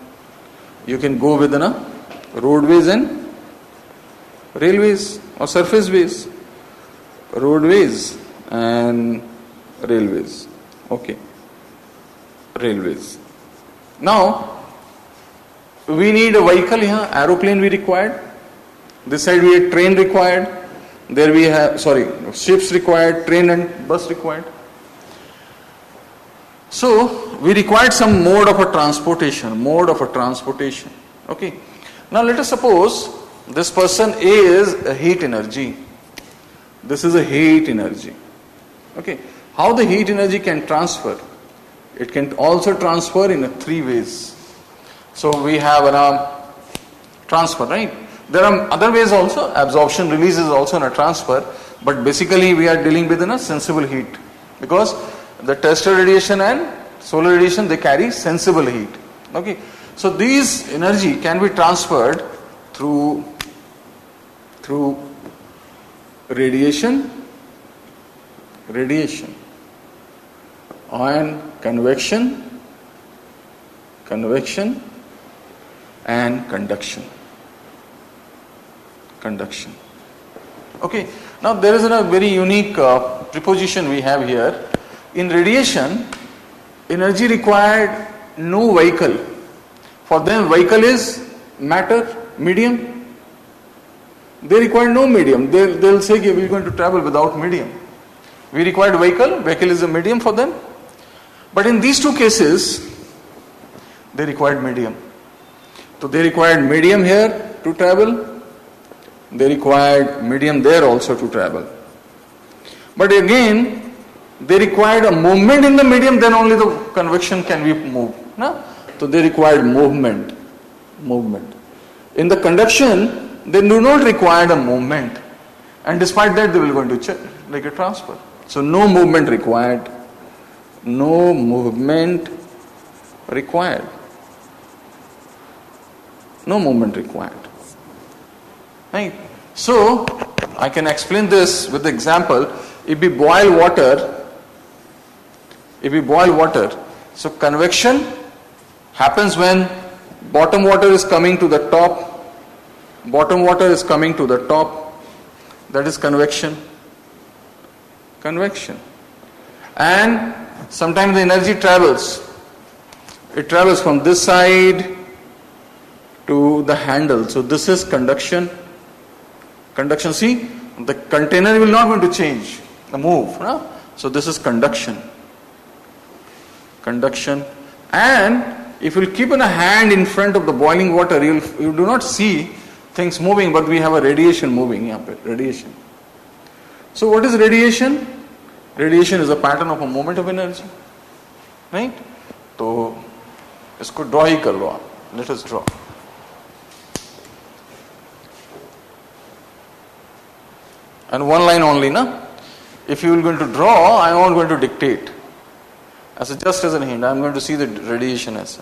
Speaker 1: you can go with roadways and railways or surface ways. Roadways and railways. Okay. Railways. Now, we need a vehicle here, aeroplane we required. This side we have train required. There we have, ships required, train and bus required. So, we required some mode of a transportation. Okay. Now, let us suppose this person A is a heat energy. This is a heat energy. Okay. How the heat energy can transfer? It can also transfer in three ways. So, we have a transfer, right? There are other ways also. Absorption, release is also a transfer. But basically, we are dealing with a sensible heat. Because the terrestrial radiation and solar radiation, they carry sensible heat. Okay, so these energy can be transferred through radiation, and convection, and conduction. Okay, now there is a very unique preposition we have here. In radiation, energy required no vehicle. For them, vehicle is matter, medium. They require no medium. They'll say we are going to travel without medium. We required vehicle is a medium for them. But in these two cases, they required medium. So they required medium here to travel. They required medium there also to travel. But again, they required a movement in the medium, then only the convection can be moved. No? So they required movement. In the conduction, they do not require a movement. And despite that, they will going to check, like a transfer. So no movement required. No movement required. Right? So I can explain this with the example. If we boil water, so convection happens when bottom water is coming to the top. That is convection. And sometimes the energy travels. It travels from this side to the handle. So this is conduction. See, the container will not going to change, move. No? So this is conduction. And if you keep a hand in front of the boiling water, you do not see things moving, but we have a radiation moving. Radiation. So what is radiation? Radiation is a pattern of a moment of energy. Right? So इसको draw ही कर लो आप. Let us draw. And one line only, na? If you are going to draw, I am not going to dictate. Just as a hint, I am going to see the radiation as.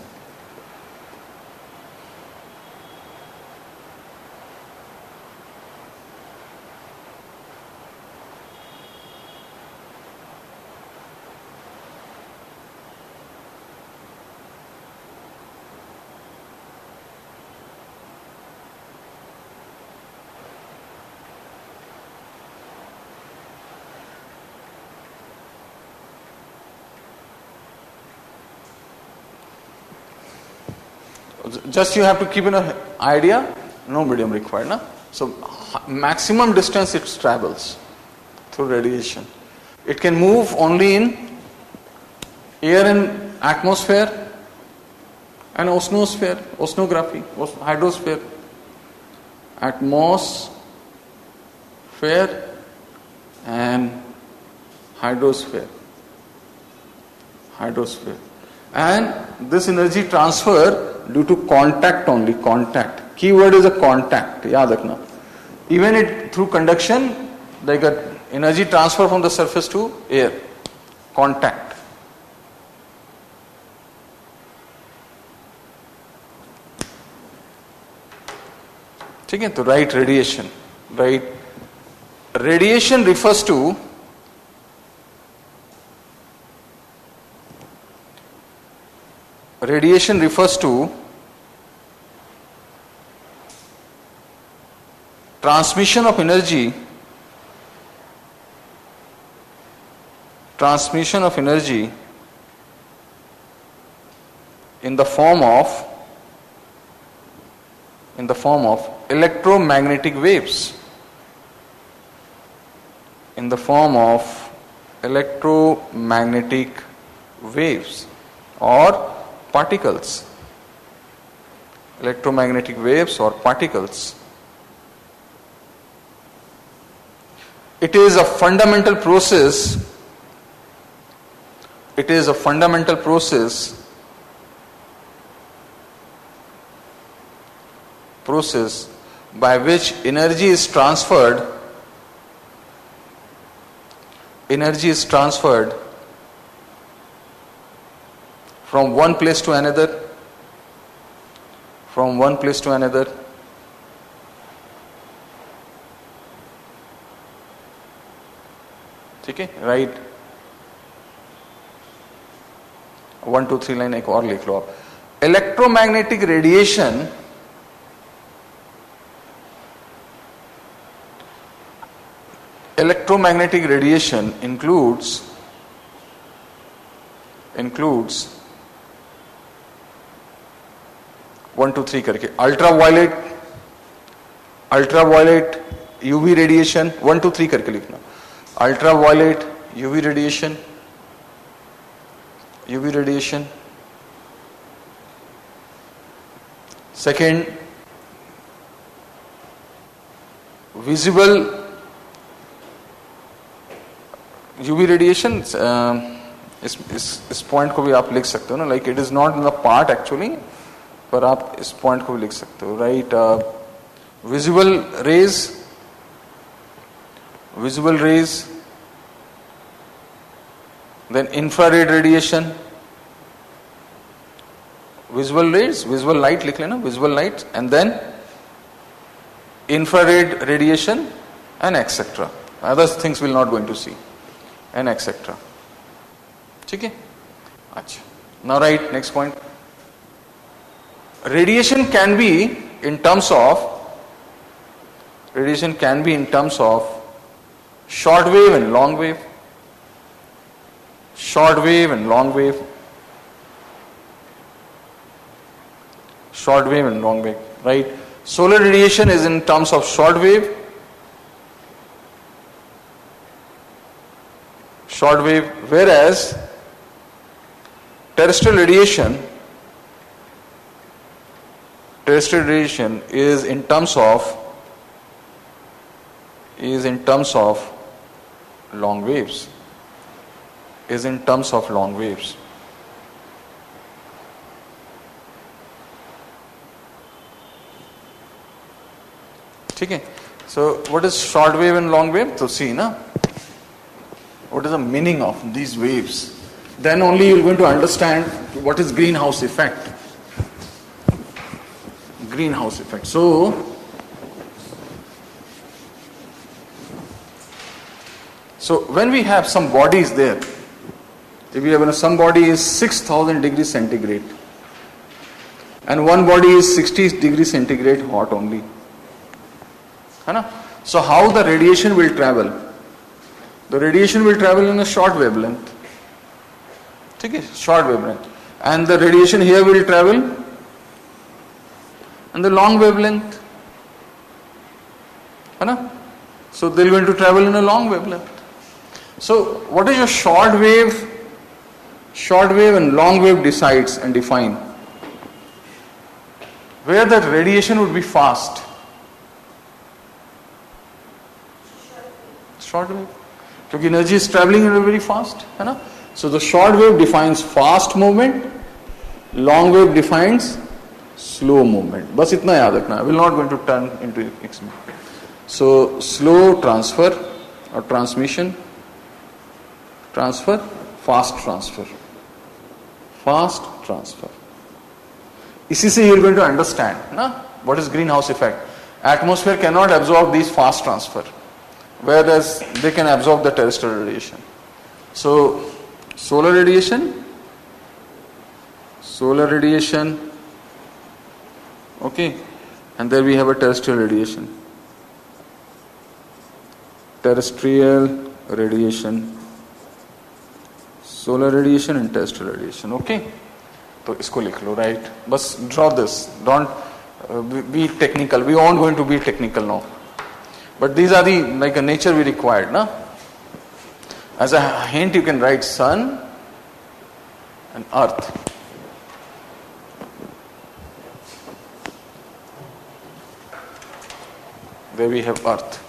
Speaker 1: Just you have to keep an idea, no medium required. Na? So maximum distance it travels through radiation. It can move only in air and atmosphere and oceanography, hydrosphere. Atmosphere and hydrosphere. And this energy transfer due to contact only. Keyword is a contact. Yaad rakhna. Even it through conduction, like a energy transfer from the surface to air. Contact. ठीक है, तो right radiation. Right. Radiation refers to transmission of energy in the form of electromagnetic waves. Or particles. Electromagnetic waves or particles. It is a fundamental process. By which energy is transferred from one place to another, from one place to another. ठीक है, right. 1 2 3 line एक और लिख लो आप. Electromagnetic radiation includes 1 2 3 करके ultraviolet UV radiation. 1 2 3 करके लिखना. Ultraviolet UV radiation. Second, visible UV radiation. इस पॉइंट को भी आप लिख सकते हो ना, like it is not in the part actually, पर आप इस पॉइंट को भी लिख सकते हो, right. Visible raise, then infrared radiation. Visual light लिख लेना, visual light, and then infrared radiation and etc. Other things we'll not going to see, and etc. ठीक है. अच्छा, now right, next point. Radiation can be in terms of short wave and long wave. Short wave and long wave. Right. Solar radiation is in terms of short wave, whereas terrestrial radiation is in terms of long waves. ठीक है. So what is short wave and long wave? So see na, what is the meaning of these waves? Then only you are going to understand what is greenhouse effect. So when we have some bodies there, if we have some body is 6000 degrees centigrade and one body is 60 degrees centigrade hot only, है ना? So how the radiation will travel? The radiation will travel in a short wavelength. ठीक है, short wavelength, and the radiation here will travel in the long wavelength, है ना? So they are going to travel in a long wavelength. So what is your short wave and long wave decides and define where that radiation would be fast. Short wave, because energy is traveling very fast, है ना? So the short wave defines fast movement, long wave defines slow movement. बस इतना याद रखना. I will not going to turn into example. So slow transfer or transmission, transfer, fast transfer. इसी से you are going to understand ना what is greenhouse effect. Atmosphere cannot absorb these fast transfer, whereas they can absorb the terrestrial radiation. So solar radiation, okay, and there we have a terrestrial radiation, solar radiation and terrestrial radiation. Okay, तो इसको लिख लो, right? बस draw this. Don't be technical. We aren't going to be technical now. But these are the like a nature we required, na? As a hint, you can write sun and earth. There we have earth.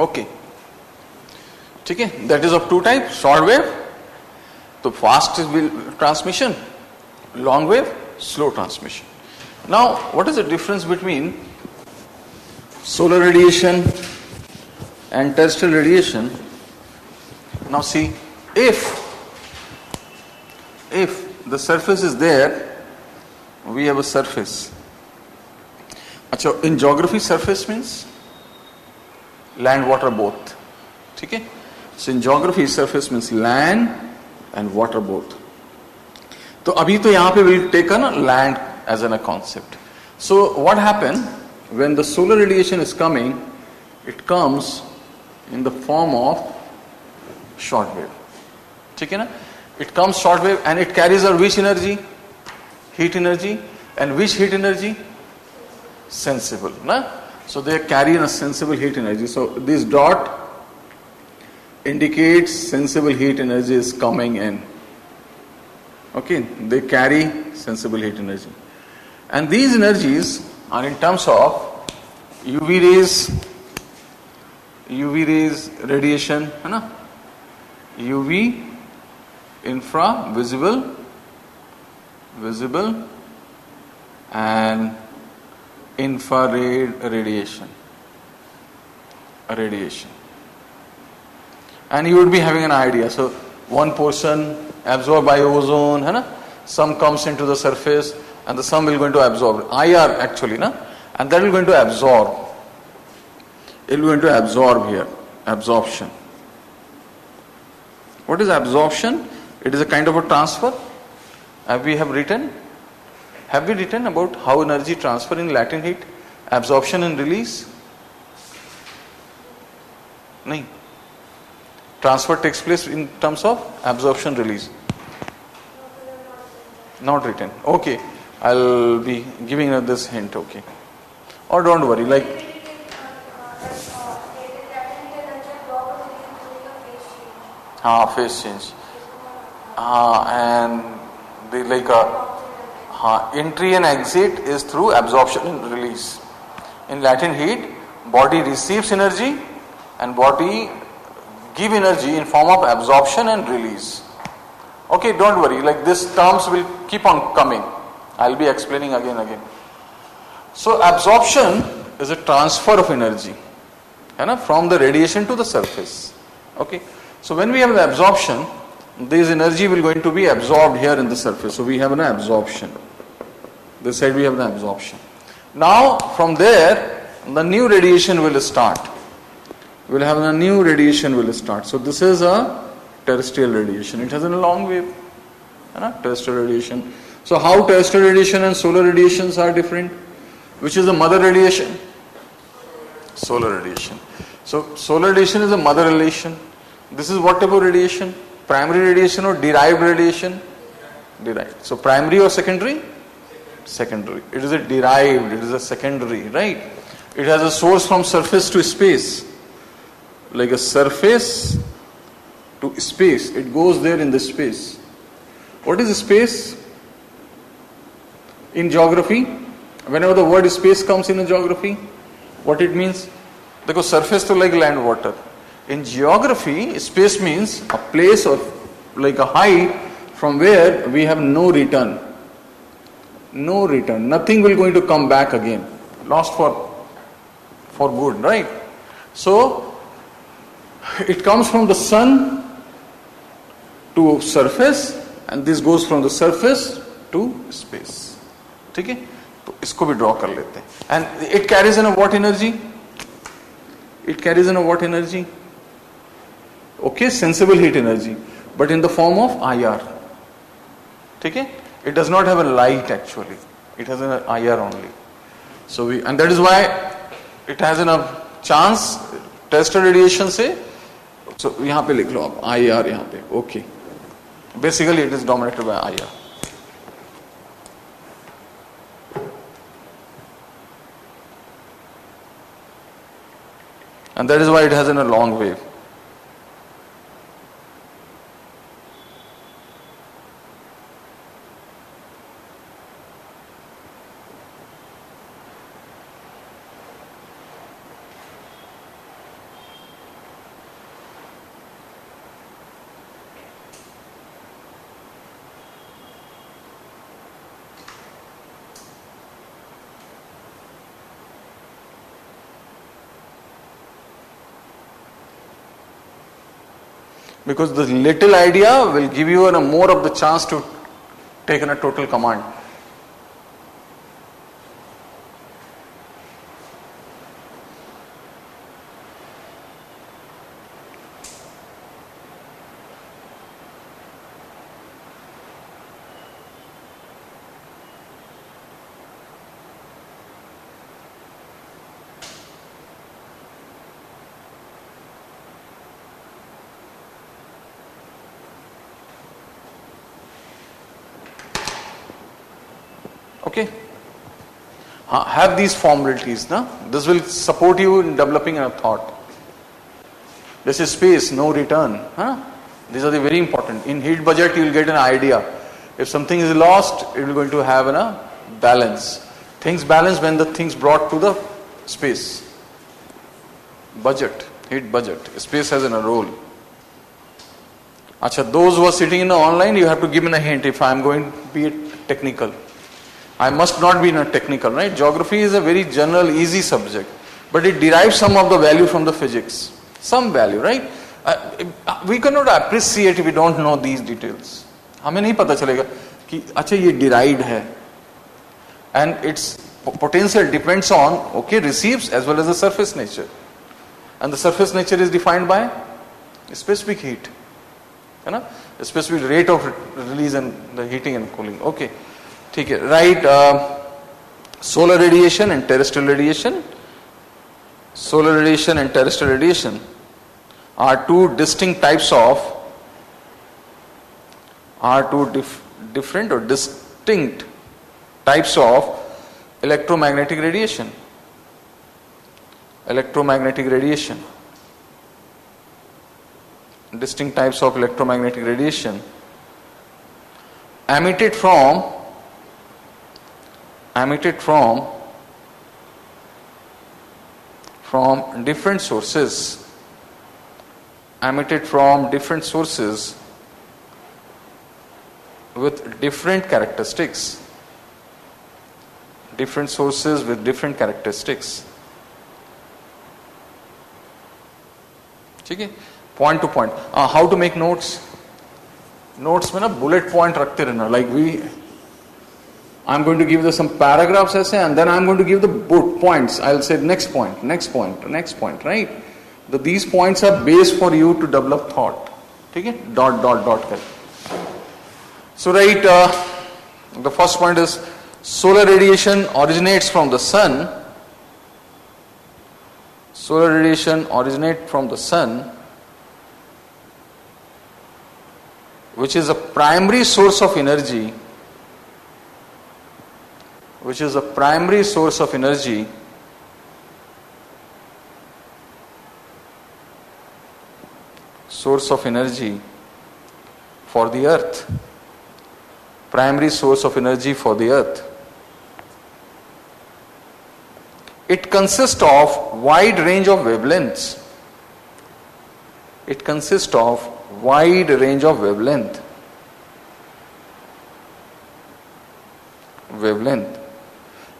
Speaker 1: Okay, ठीक है. That is of two type, short wave, तो fast transmission, long wave, slow transmission. Now what is the difference between solar radiation and terrestrial radiation? Now see, if the surface is there, we have a surface. Achha, in geography surface means land, water both. ठीक है? So in geography surface means land and water both. तो अभी तो यहाँ पे we'll take a land as a concept. So what happened? When the solar radiation is coming, it comes in the form of short wave. ठीक है ना? It comes short wave and it carries out which energy? Heat energy. And which heat energy? Sensible. Na? So they carry a sensible heat energy. So this dot indicates sensible heat energy is coming in. Okay, they carry sensible heat energy. And these energies are in terms of UV rays radiation, है ना? UV, infra, visible and infrared radiation. And you would be having an idea. So one portion absorbed by ozone, है ना? Some comes into the surface and the some will going to absorb. IR actually, na? And that will going to absorb. It will going to absorb here. Absorption. What is absorption? It is a kind of a transfer. Have we written about how energy transfer in latent heat? Absorption and release? No. Transfer takes place in terms of absorption release. Not written. Okay. I'll be giving you this hint, okay. Or don't worry, like... phase change. And the entry and exit is through absorption and release. In latent heat, body receives energy and body give energy in form of absorption and release. Okay, don't worry, like these terms will keep on coming. I'll be explaining again. So absorption is a transfer of energy, from the radiation to the surface. Okay. So when we have the absorption, this energy will going to be absorbed here in the surface. So we have an absorption. This side we have an absorption. Now from there, the new radiation will start. We'll have a new radiation will start. So this is a terrestrial radiation. It has a long wave. Terrestrial radiation. So how terrestrial radiation and solar radiations are different? Which is the mother radiation? Solar radiation. So solar radiation is a mother radiation. This is what type of radiation? Primary radiation or derived radiation? Derived. So primary or secondary? Secondary. It is a derived, it is a secondary, right? It has a source from surface to space. Like a surface to space. It goes there in the space. What is space? In geography, whenever the word space comes in a geography, what it means? Because surface to like land, water. In geography, space means a place or like a height from where we have no return. No return. Nothing will going to come back again. Lost for good, right? So, it comes from the sun to surface and this goes from the surface to space. ठीक है, तो इसको भी draw कर लेते हैं. And it carries in a what energy? It carries in a what energy? Okay, sensible heat energy, but in the form of IR. ठीक है, it does not have a light actually. It has an IR only. So and that is why it has enough chance terrestrial radiation से. So यहाँ पे लिख लो आप IR यहाँ पे. Okay. Basically it is dominated by IR. And that is why it has a long wave. because the little idea will give you a more of the chance to take in a total command. Okay, have these formalities. Na? This will support you in developing a thought. This is space, no return. Huh? These are the very important. In heat budget, you will get an idea. If something is lost, it will going to have a balance. Things balance when the things brought to the space. Budget, heat budget. Space has a role. Acha, those who are sitting in the online, you have to give me a hint if I am going to be technical. I must not be in a technical, right? Geography is a very general, easy subject, but it derives some of the value from the physics. Some value, right? We cannot appreciate if we don't know these details. हमें नहीं पता चलेगा कि अच्छा ये derived है, and its potential depends on receives as well as the surface nature, and the surface nature is defined by specific heat, है ना? A specific rate of release and the heating and cooling. Okay. ठीक है, right? Solar radiation and terrestrial radiation. Solar radiation and terrestrial radiation are two distinct types of, different or distinct types of electromagnetic radiation. Electromagnetic radiation. Distinct types of electromagnetic radiation emitted from different sources, with different characteristics, ठीक है? Point to point. How to make notes? Notes में ना bullet point रखते रहना. Like I'm going to give some paragraphs essay, and then I'm going to give the bullet points. I'll say next point, right? These points are base for you to develop thought. Okay? Dot. So right, the first point is solar radiation originates from the sun. Solar radiation originates from the sun, which is a primary source of energy. Source of energy for the earth. Primary source of energy for the earth. It consists of wide range of wavelengths. Wavelength.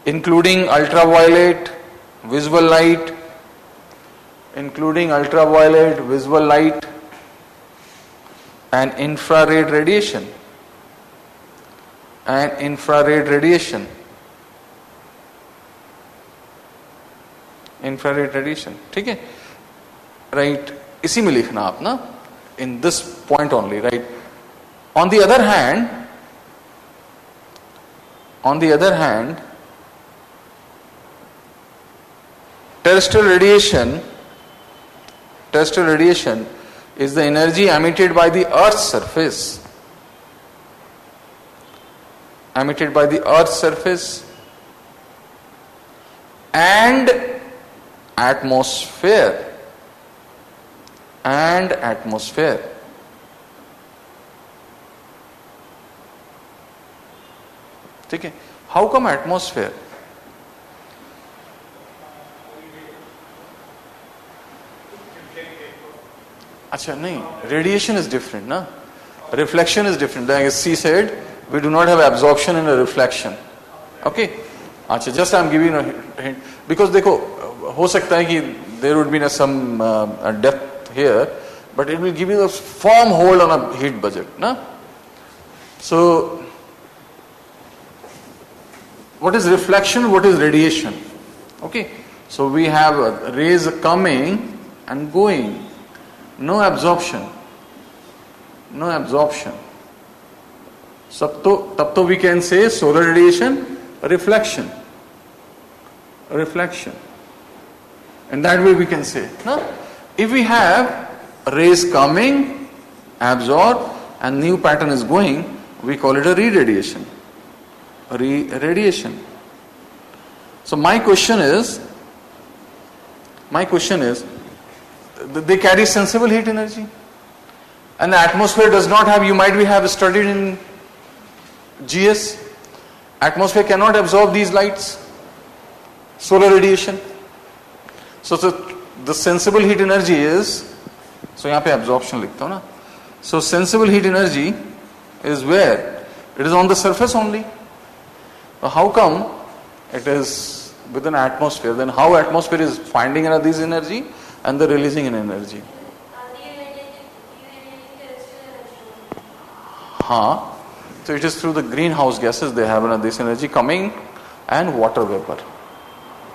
Speaker 1: Including ultraviolet, visible light, and infrared radiation. ठीक है? Right? इसी में लिखना आप ना, in this point only, right? On the other hand, terrestrial radiation is the energy emitted by the Earth's surface. And atmosphere. ठीक है? How come atmosphere? अच्छा नहीं, radiation is different, na? Reflection is different. Like C said, we do not have absorption and a reflection. Okay? अच्छा, just I am giving a hint. Because देखो, हो सकता है कि there would be some depth here, but it will give you a firm hold on a heat budget. No? So, what is reflection? What is radiation? Okay, so we have rays coming and going, no absorption, no absorption. So, तब तो we can say solar radiation, reflection, reflection. And that way we can say, no? If we have rays coming, absorb, and new pattern is going, we call it a re-radiation. Re-radiation. So my question is, they carry sensible heat energy. And the atmosphere does not have, you might have studied in GS, atmosphere cannot absorb these lights, solar radiation. So the sensible heat energy is, so यहाँ पे absorption लिखता हूँ ना. So sensible heat energy is where? It is on the surface only. So how come it is within atmosphere? Then how atmosphere is finding this energy and the releasing in energy? So it is through the greenhouse gases they have this energy coming and water vapor.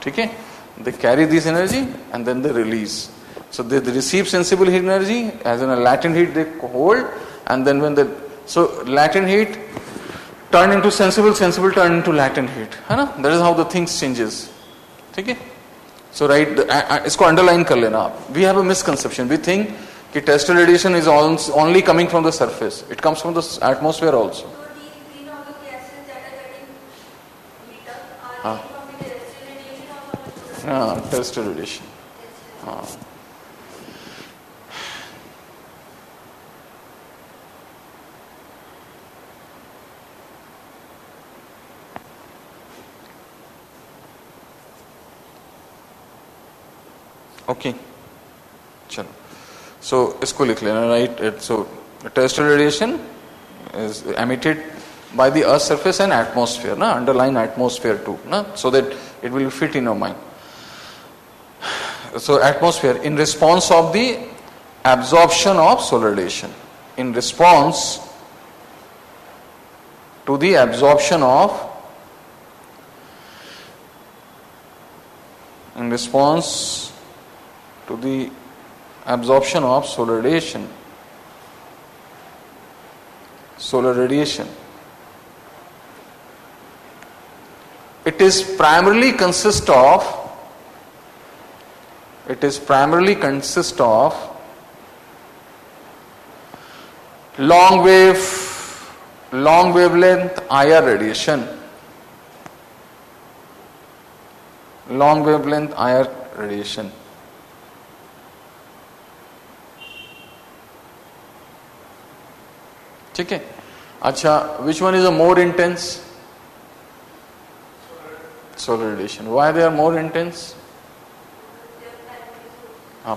Speaker 1: Okay? They carry this energy and then they release. So they receive sensible heat energy as in a latent heat they hold, and then when so latent heat turn into sensible, sensible turn into latent heat. That is how the things changes. Okay? So right, इसको underline कर लेना आप. We have a misconception. We think that terrestrial radiation is only coming from the surface. It comes from the atmosphere also.
Speaker 2: So these greenhouse gases that are getting lit up are they from the terrestrial radiation or from the
Speaker 1: Terrestrial radiation. Okay, चलो. So इसको लिख लेना, right? So terrestrial radiation is emitted by the Earth's surface and atmosphere, underlying atmosphere too, so that it will fit in your mind. So atmosphere in response of the absorption of solar radiation, in response to the absorption of, in response to the absorption of solar radiation. Solar radiation. It is primarily consist of long wavelength IR radiation. Long wavelength IR radiation. ठीक है. अच्छा, which one is a more intense? Solar radiation. Why they are more intense?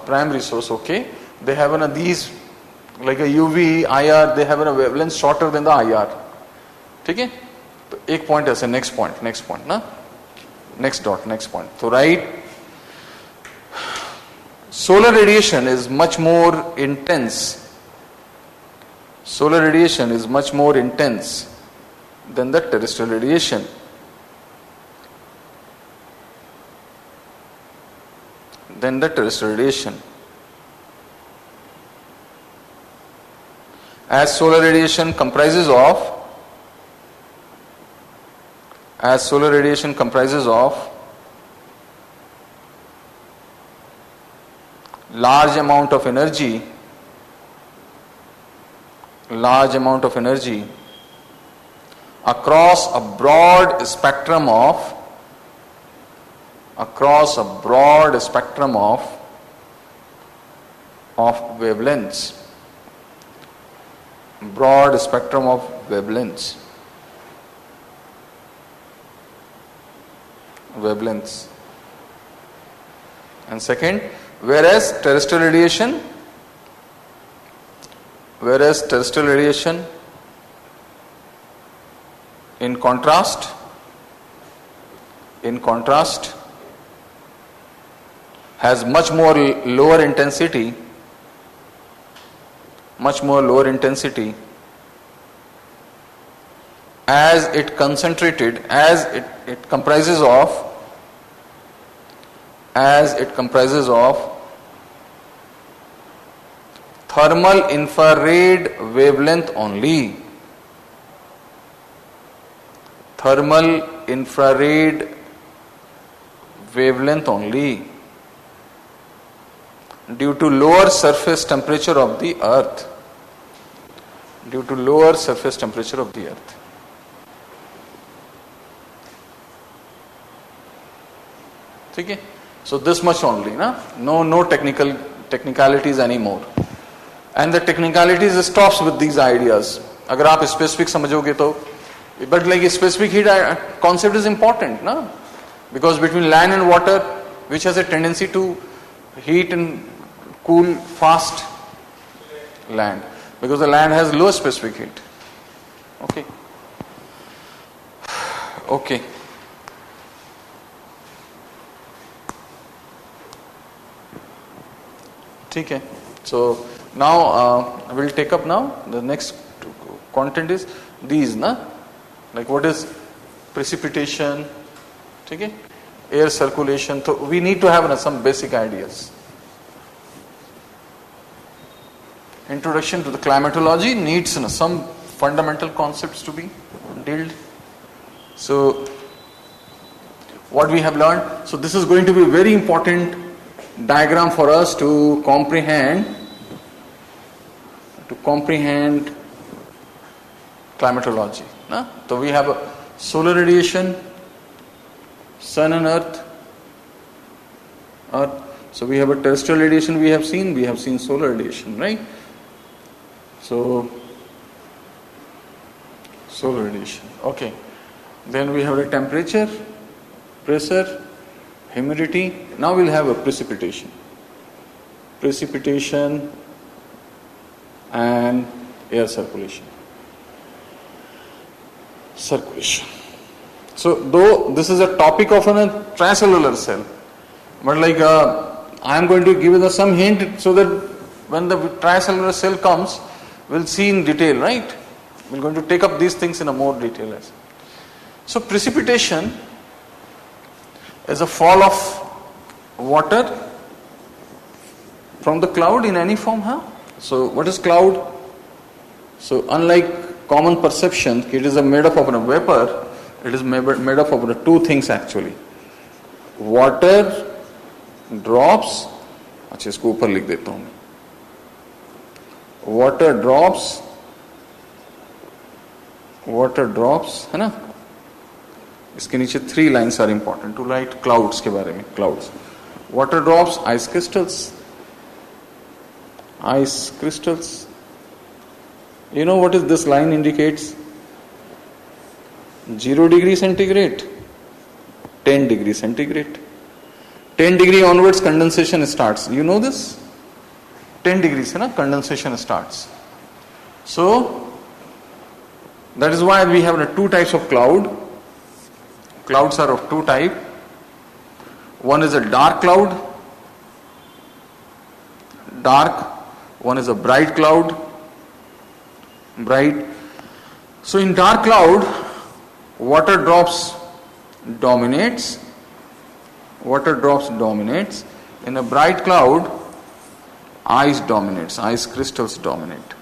Speaker 1: Primary source. Okay, they have these like a UV IR, they have a wavelength shorter than the IR. ठीक है. तो एक point ऐसे, next point ना, next dot, next point. So right, solar radiation is much more intense. Solar radiation is much more intense than the terrestrial radiation. As solar radiation comprises of large amount of energy across a broad spectrum of wavelengths. And second, whereas terrestrial radiation in contrast has much more lower intensity much more lower intensity, as it concentrated, as it comprises of thermal infrared wavelength only. Thermal infrared wavelength only, due to lower surface temperature of the earth. Due to lower surface temperature of the earth. Okay? So this much only, no technicalities anymore. And the technicalities stops with these ideas. अगर आप specific समझोगे तो, but like specific heat concept is important, because between land and water, which has a tendency to heat and cool fast, land, because the land has low specific heat. Okay. Okay. So now we'll take up now the next content is these, like what is precipitation, okay, air circulation. So we need to have some basic ideas. Introduction to the climatology needs some fundamental concepts to be dealt. So what we have learned, so this is going to be a very important diagram for us to comprehend climatology. So we have a solar radiation, sun and earth. So we have a terrestrial radiation, we have seen solar radiation, right? So solar radiation, okay. Then we have the temperature, pressure, humidity. Now we'll have a precipitation and air circulation. So though this is a topic of a tricellular cell, but like I am going to give you some hint so that when the tricellular cell comes, we'll see in detail, right? We're going to take up these things in a more detail. So precipitation is a fall of water from the cloud in any form. So what is cloud? So unlike common perception, it is made up of a vapor. It is made up of two things actually. Water drops. अच्छा इसको ऊपर लिख देता हूँ. Water drops, है ना? इसके नीचे 3 lines are important to write clouds के बारे में. Clouds. Water drops, ice crystals. You know what is this line indicates? 0 degree centigrade, 10 degree centigrade. 10 degree onwards condensation starts. You know this? 10 degrees, condensation starts. So that is why we have 2 types of cloud. Clouds are of 2 types. One is a dark cloud. One is a bright cloud. Bright. So in dark cloud, water drops dominates. In a bright cloud, ice dominates. Ice crystals dominate.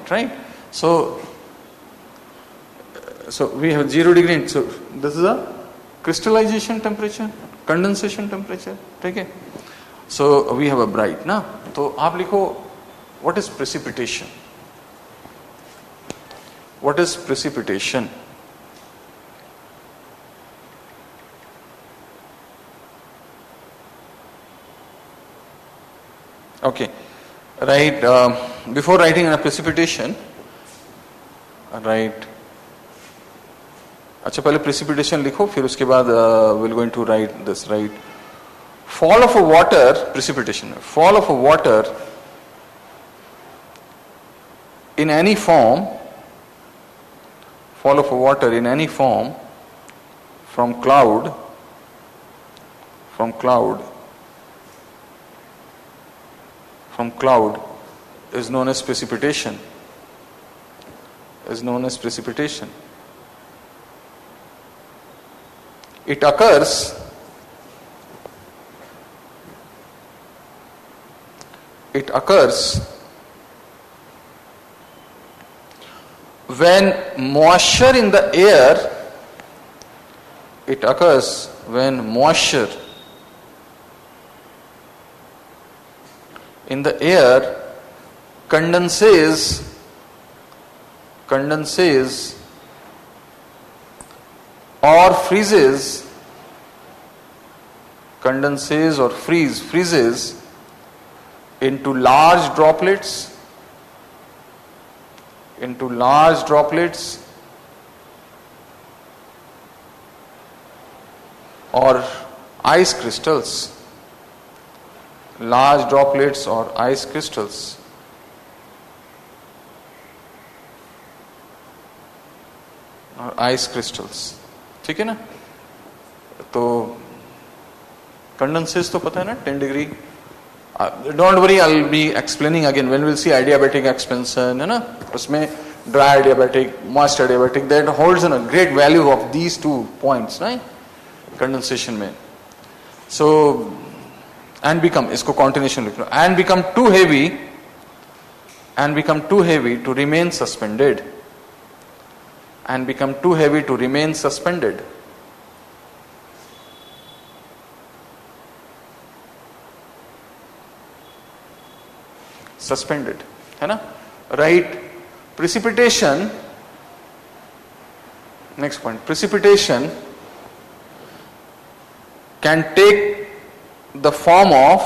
Speaker 1: Right? So we have 0 degree. So this is a crystallization temperature, condensation temperature. Okay? So we have a bright. So आप लिखो, what is precipitation? What is precipitation? Okay, right. Before writing a precipitation, right. अच्छा पहले precipitation लिखो, फिर उसके बाद we're going to write this, right. Fall of a water, precipitation. Fall of a water in any form. Fall of a water in any form from cloud from cloud is known as precipitation. Is known as precipitation. It occurs when moisture in the air in the air condenses or freezes into large droplets or ice crystals, large droplets or ice crystals. और ice crystals, ठीक है ना. तो condenses तो पता है ना 10 degree. Don't worry, I will be explaining again when will see adiabatic expansion, है ना. उसमें dry adiabatic, moist adiabatic, that holds a great value of these 2 points, right, condensation में. सो एंड बिकम, इसको continuation लिख लो, and become too heavy to remain suspended. And become too heavy to remain suspended. Suspended, है ना. Right. Precipitation. Next point. Precipitation can take the form of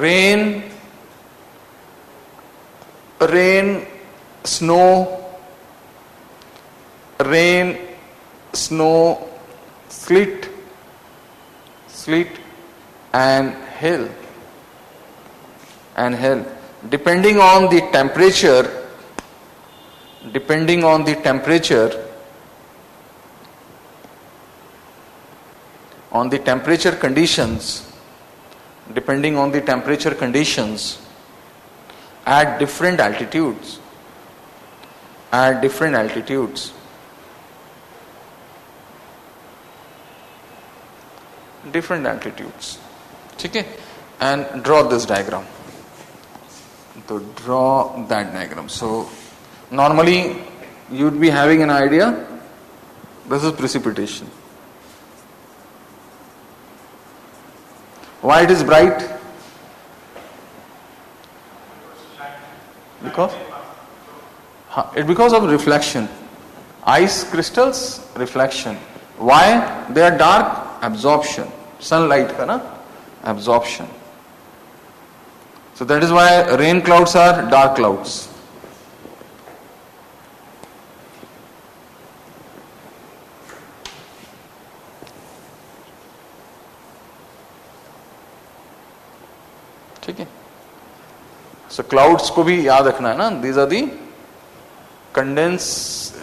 Speaker 1: rain, snow, sleet, and hail. Depending on the temperature conditions at different altitudes. ठीक है. And draw this diagram. So draw that diagram. So normally you'd be having an idea. This is precipitation. Why it is bright? Because of reflection. Ice crystals, reflection. Why? They are dark, absorption. Sunlight ka na? Absorption. So that is why rain clouds are dark clouds. ठीक है. So clouds को भी याद रखना है ना. These are the condense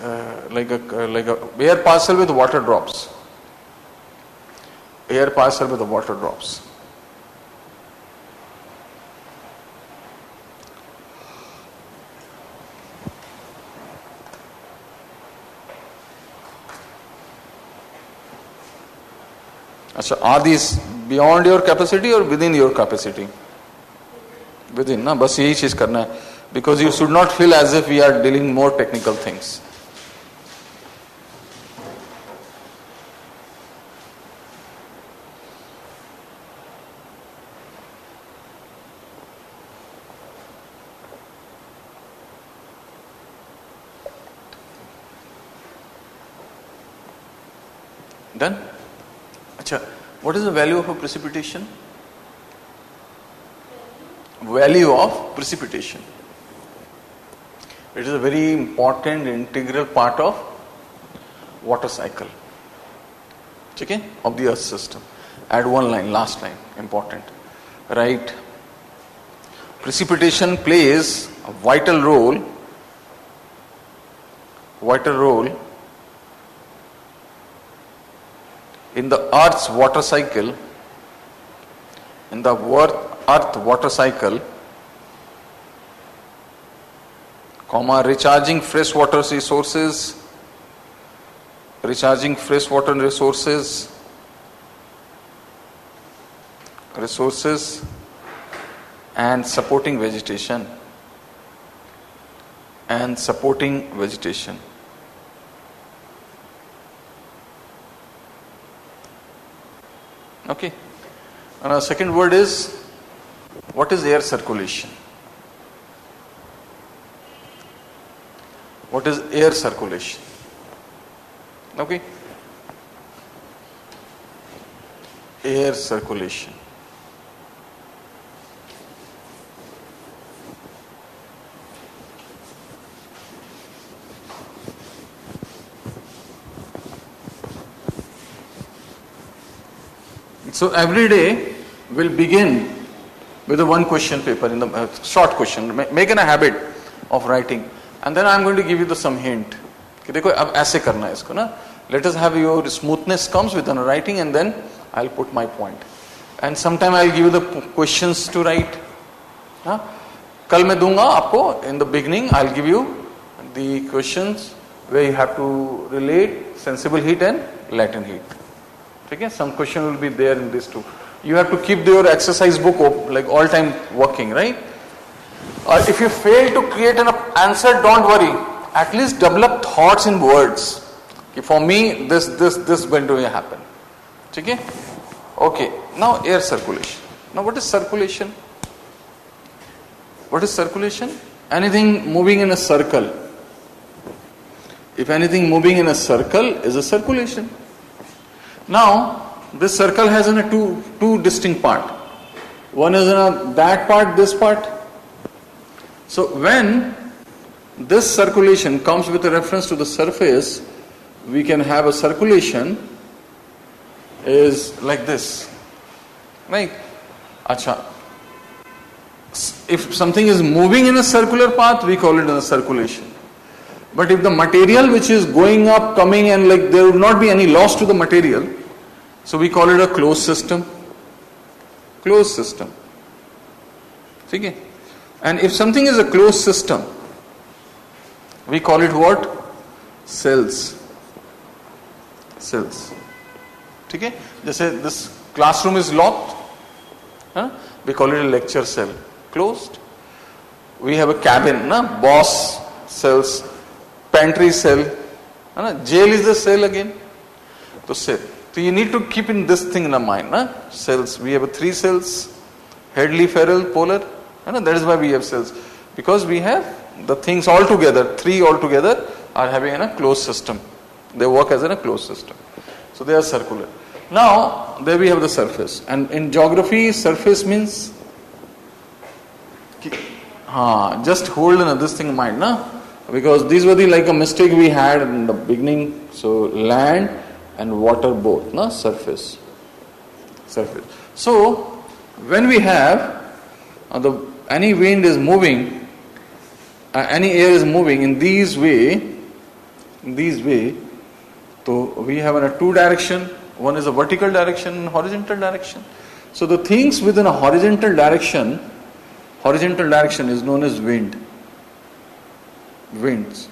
Speaker 1: like a air parcel with water drops. अच्छा, are these beyond your capacity or within your capacity? Within, ना. बस यही चीज करना है. Because you should not feel as if we are dealing more technical things. Done? Acha, what is the value of a precipitation? Value of precipitation. It is a very important integral part of water cycle. Okay? Of the earth system. Add one line, last line, important. Right? Precipitation plays a vital role in the Earth's water cycle, Earth water cycle, comma, recharging freshwater resources, and supporting vegetation. Okay. And our second word is, what is air circulation? What is air circulation? Okay. Air circulation. So every day we'll begin with a one question paper in the short question. Make it a habit of writing, and then I'm going to give you some hint. कि देखो अब ऐसे करना है इसको ना. Let us have your smoothness comes with the writing, and then I'll put my point. And sometime I'll give you the questions to write. हाँ, कल मैं दूंगा आपको in the beginning. I'll give you the questions where you have to relate sensible heat and latent heat. Okay, some question will be there in this too. You have to keep your exercise book like all time working, right? Or if you fail to create an answer, don't worry. At least develop thoughts in words. Okay, for me, this going to happen. Okay? Okay. Now air circulation. Now what is circulation? What is circulation? Anything moving in a circle. If anything moving in a circle is a circulation. Now, this circle has two distinct parts. One is in that part, this part. So when this circulation comes with a reference to the surface, we can have a circulation is like this. Right? Acha. If something is moving in a circular path, we call it a circulation. But if the material which is going up, coming, and like there would not be any loss to the material, so we call it a closed system. Closed system. Okay? And if something is a closed system, we call it what? Cells. Cells. Okay? Jैसे this classroom is locked, we call it a lecture cell. Closed. We have a cabin, boss cells, pantry cell, jail is the cell again. So cell. So you need to keep in this thing in the mind, cells. We have 3 cells, Hadley, Farrell, Polar. That is why we have cells, because we have the things all together. 3 all together are having a closed system. They work as in a closed system. So they are circular. Now there we have the surface, and in geography, surface means. Just hold this thing in mind, because these were like a mistake we had in the beginning. So land and water both, surface. So when we have any wind is moving, any air is moving in these way, so we have in a 2 direction. One is a vertical direction and horizontal direction. So the things within a horizontal direction is known as wind. Winds.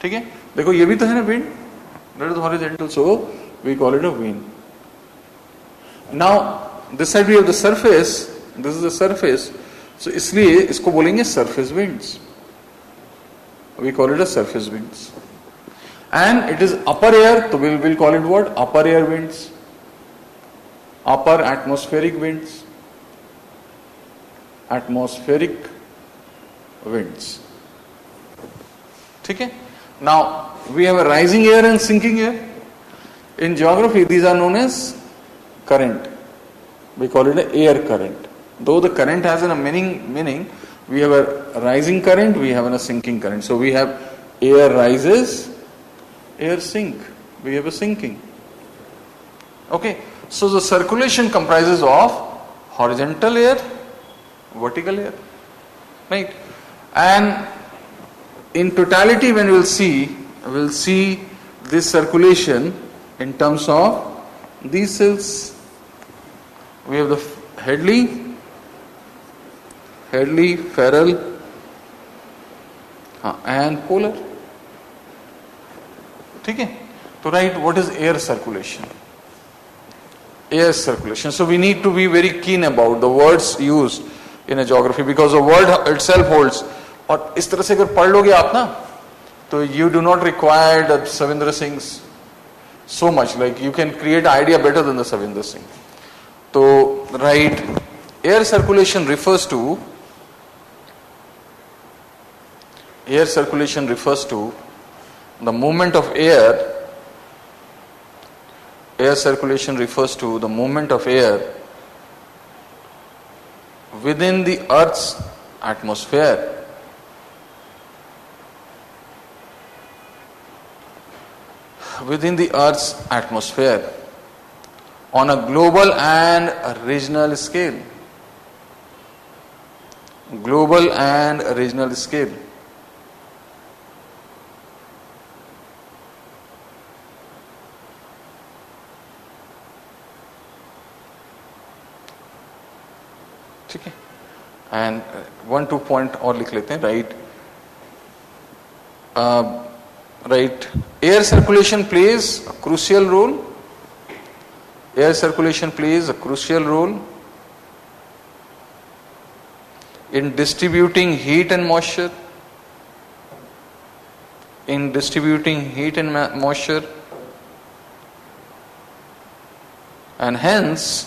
Speaker 1: ठीक है? देखो ये भी तो है ना wind. That is horizontal. So we call it a wind. Now this side we have the surface. This is the surface. So इसलिए इसको बोलेंगे surface winds. We call it a surface winds. And it is upper air, so we'll call it what? Upper air winds. Upper atmospheric winds. Atmospheric winds. Okay? Now we have a rising air and sinking air. In geography, these are known as current. We call it an air current. Though the current has a meaning, we have a rising current, we have a sinking current. So we have air rises, air sink. We have a sinking. Okay. So the circulation comprises of horizontal air, vertical air, right? And in totality, when we'll see this circulation in terms of These cells, we have the Hadley, Farrell, and polar. ठीक है? तो write what is air circulation. Air circulation. So we need to be very keen about the words used in a geography because the word itself holds. और इस तरह से अगर पढ़ लोगे आप ना, तो you do not require the Savindra Singh's so much. Like you can create idea better than the Savindra Singh. So right, air circulation refers to the movement of air. Air circulation refers to the movement of air within the Earth's atmosphere. Within the Earth's atmosphere on a global and a regional scale. Global and a regional scale. ठीक है? And 1-2 point और लिख लेते हैं, right? Right, air circulation plays a crucial role. Air circulation plays a crucial role in distributing heat and moisture. In distributing heat and moisture, and hence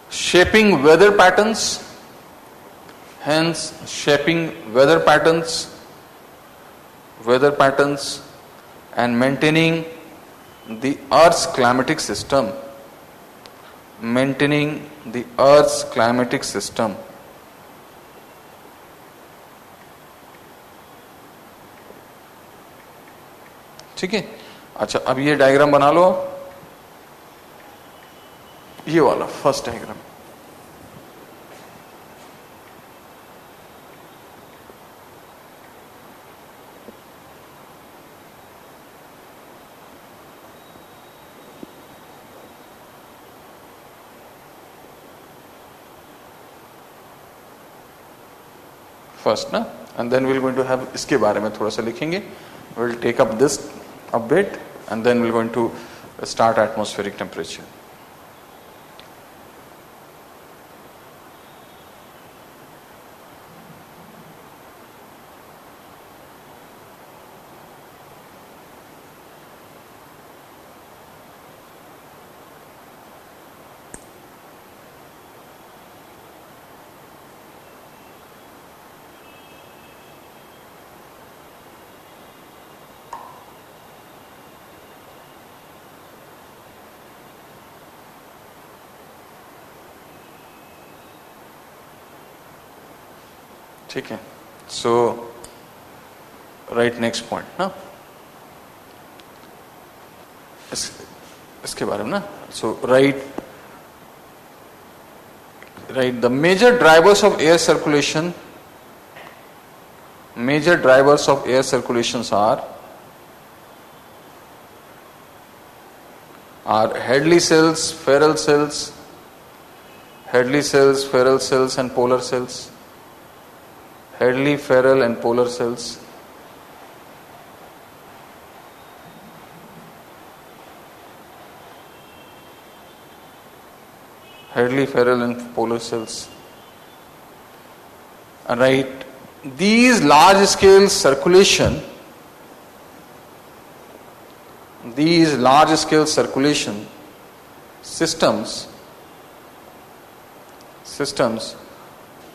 Speaker 1: shaping weather patterns, and maintaining the Earth's climatic system. ठीक है? अच्छा, अब ये diagram बना लो, ये वाला first diagram. First ना, and then we will going to have, इसके बारे में थोड़ा सा लिखेंगे. We will take up this a bit and then we're going to start atmospheric temperature. ठीक है? सो राइट, नेक्स्ट पॉइंट ना, इसके बारे में ना. So right, the major drivers of air circulation, are Hadley cells, Farrell cells, and polar cells. Hadley, Farrell, and polar cells. Hadley, Farrell, and polar cells. Right. These large scale circulation systems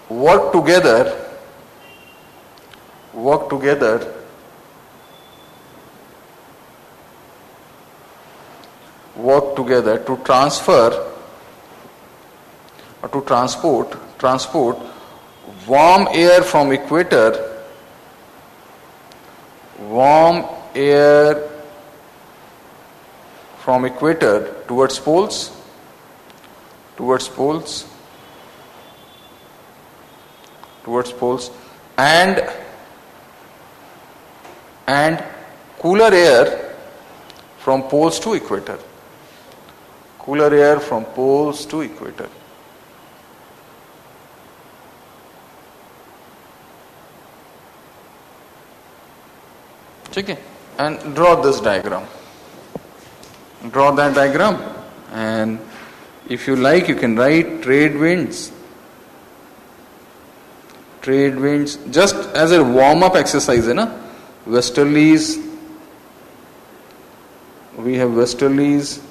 Speaker 1: work together to transport warm air from equator towards poles and cooler air from poles to equator. Cooler air from poles to equator. Okay, and draw this diagram. Draw that diagram, and if you like, you can write trade winds. Trade winds, just as a warm-up exercise, na? Westerlies. We have westerlies.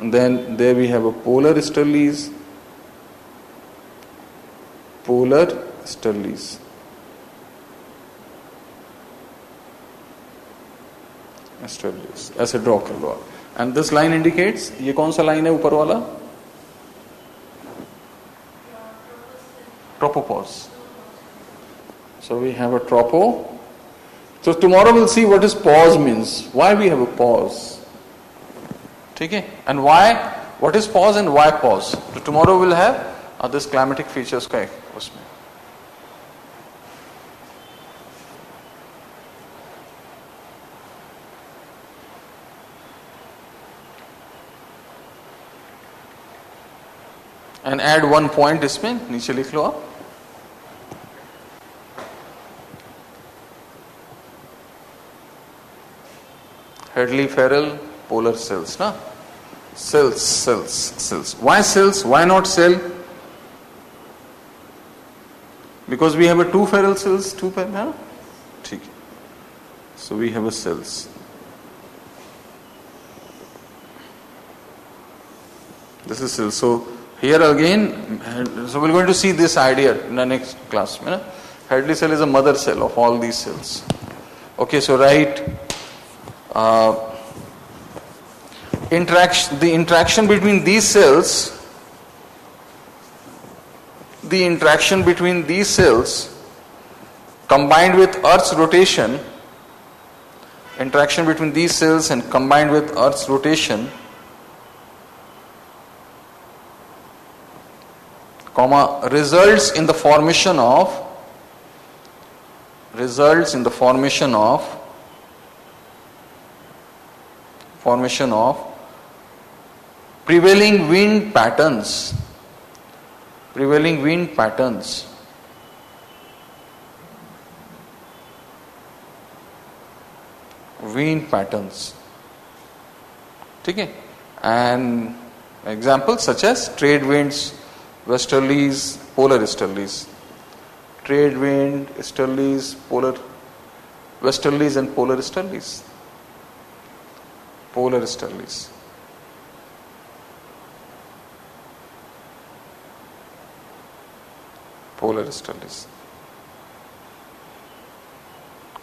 Speaker 1: And then there we have a polar easterlies. Polar easterlies. ऐसे draw कर लो आप and this line indicates ये कौन सा line है ऊपर वाला tropopause so we have a tropo so tomorrow will see what is pause means why we have a pause ठीक है and why what is pause and why pause तो tomorrow will have this climatic features का उसमें and add 1 point इसमें नीचे लिख लो आप Hadley Farrell polar cells ना cells why cells why not cell because we have a 2 Farrell cells 2 Farrell हाँ ठीक है so we have a cells this is cell so here again, so we're going to see this idea in the next class. Hadley cell is a mother cell of all these cells. Okay, so write the interaction between these cells. The interaction between these cells combined with Earth's rotation. Interaction between these cells and combined with Earth's rotation. Results in the formation of prevailing wind patterns ठीक है and examples such as trade winds westerlies, polar easterlies, trade wind, easterlies, polar westerlies and polar easterlies, polar easterlies. Polar easterlies.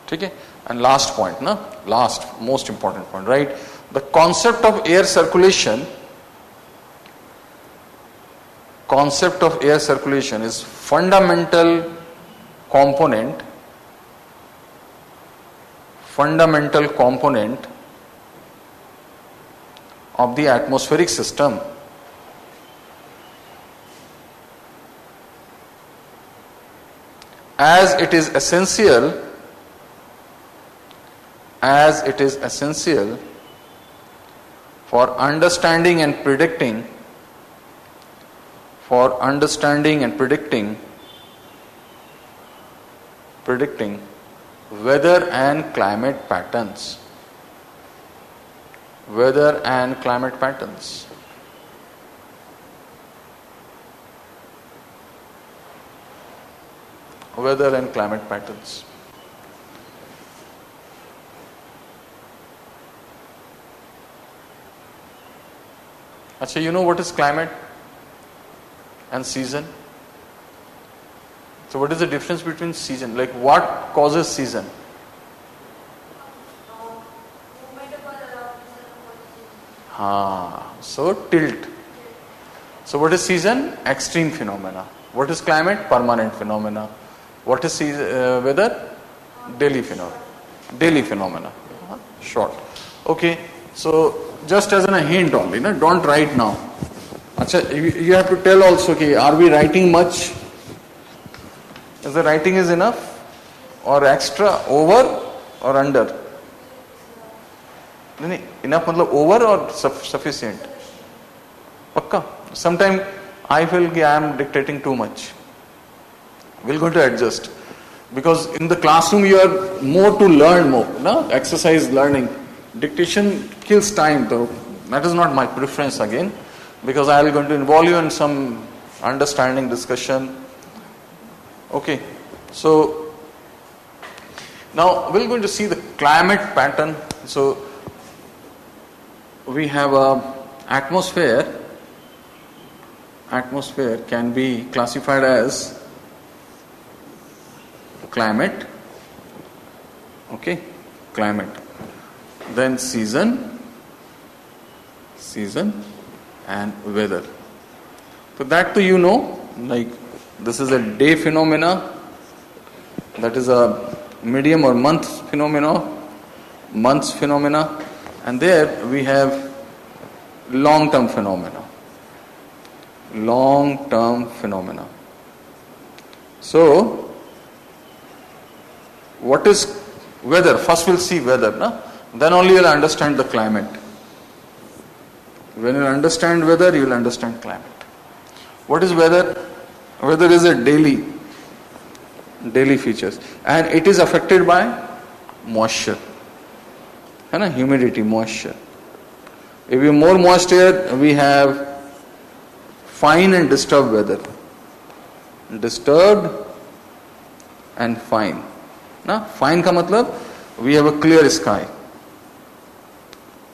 Speaker 1: ठीक है and last point ना last most important point right the concept of air circulation is fundamental component of the atmospheric system as it is essential for understanding and predicting weather and climate patterns. Weather and climate patterns. Weather and climate patterns. Achha, you know what is climate and season? So what is the difference between season? Like what causes season? So tilt. So what is season? Extreme phenomena. What is climate? Permanent phenomena. What is weather? Daily phenomena. Short. Okay. So just as a hint only, no? Don't write now. Achha, you have to tell also, okay, are we writing much? Is the writing is enough or extra, over or under? नहीं enough मतलब over or sufficient? पक्का? Sometime I feel कि I am dictating too much. We're going to adjust. Because in the classroom you are more to learn more, no? Exercise learning. Dictation kills time though. That is not my preference again. Because I am going to involve you in some understanding discussion. Okay. So, now we're going to see the climate pattern. So, we have a atmosphere. Atmosphere can be classified as climate, okay, climate, then season and weather. So that you know, like this is a day phenomena, that is a medium or months phenomena, and there we have long-term phenomena. So, what is weather? First we'll see weather, no? Then only you'll understand the climate. When you understand weather, you will understand climate. What is weather? Weather is a daily features, and it is affected by moisture, humidity, moisture. If we have more moisture, we have fine and disturbed weather. Disturbed and fine. ना fine का मतलब we have a clear sky.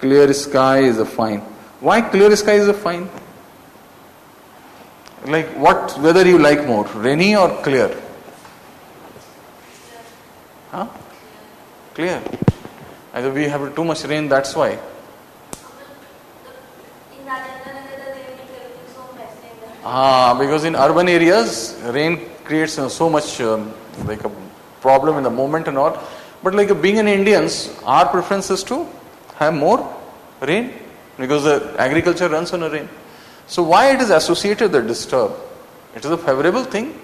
Speaker 1: Clear sky is a fine. Why clear sky is a fine? Like what weather you like more, rainy or clear? Huh? Clear. Either we have too much rain, that's why.
Speaker 2: In Rajasthan, the rain is so messy.
Speaker 1: Because in urban areas, rain creates so much like a problem in the moment and all. But like being an Indians, our preference is to have more rain because the agriculture runs on a rain. So why it is associated with disturb? It is a favorable thing.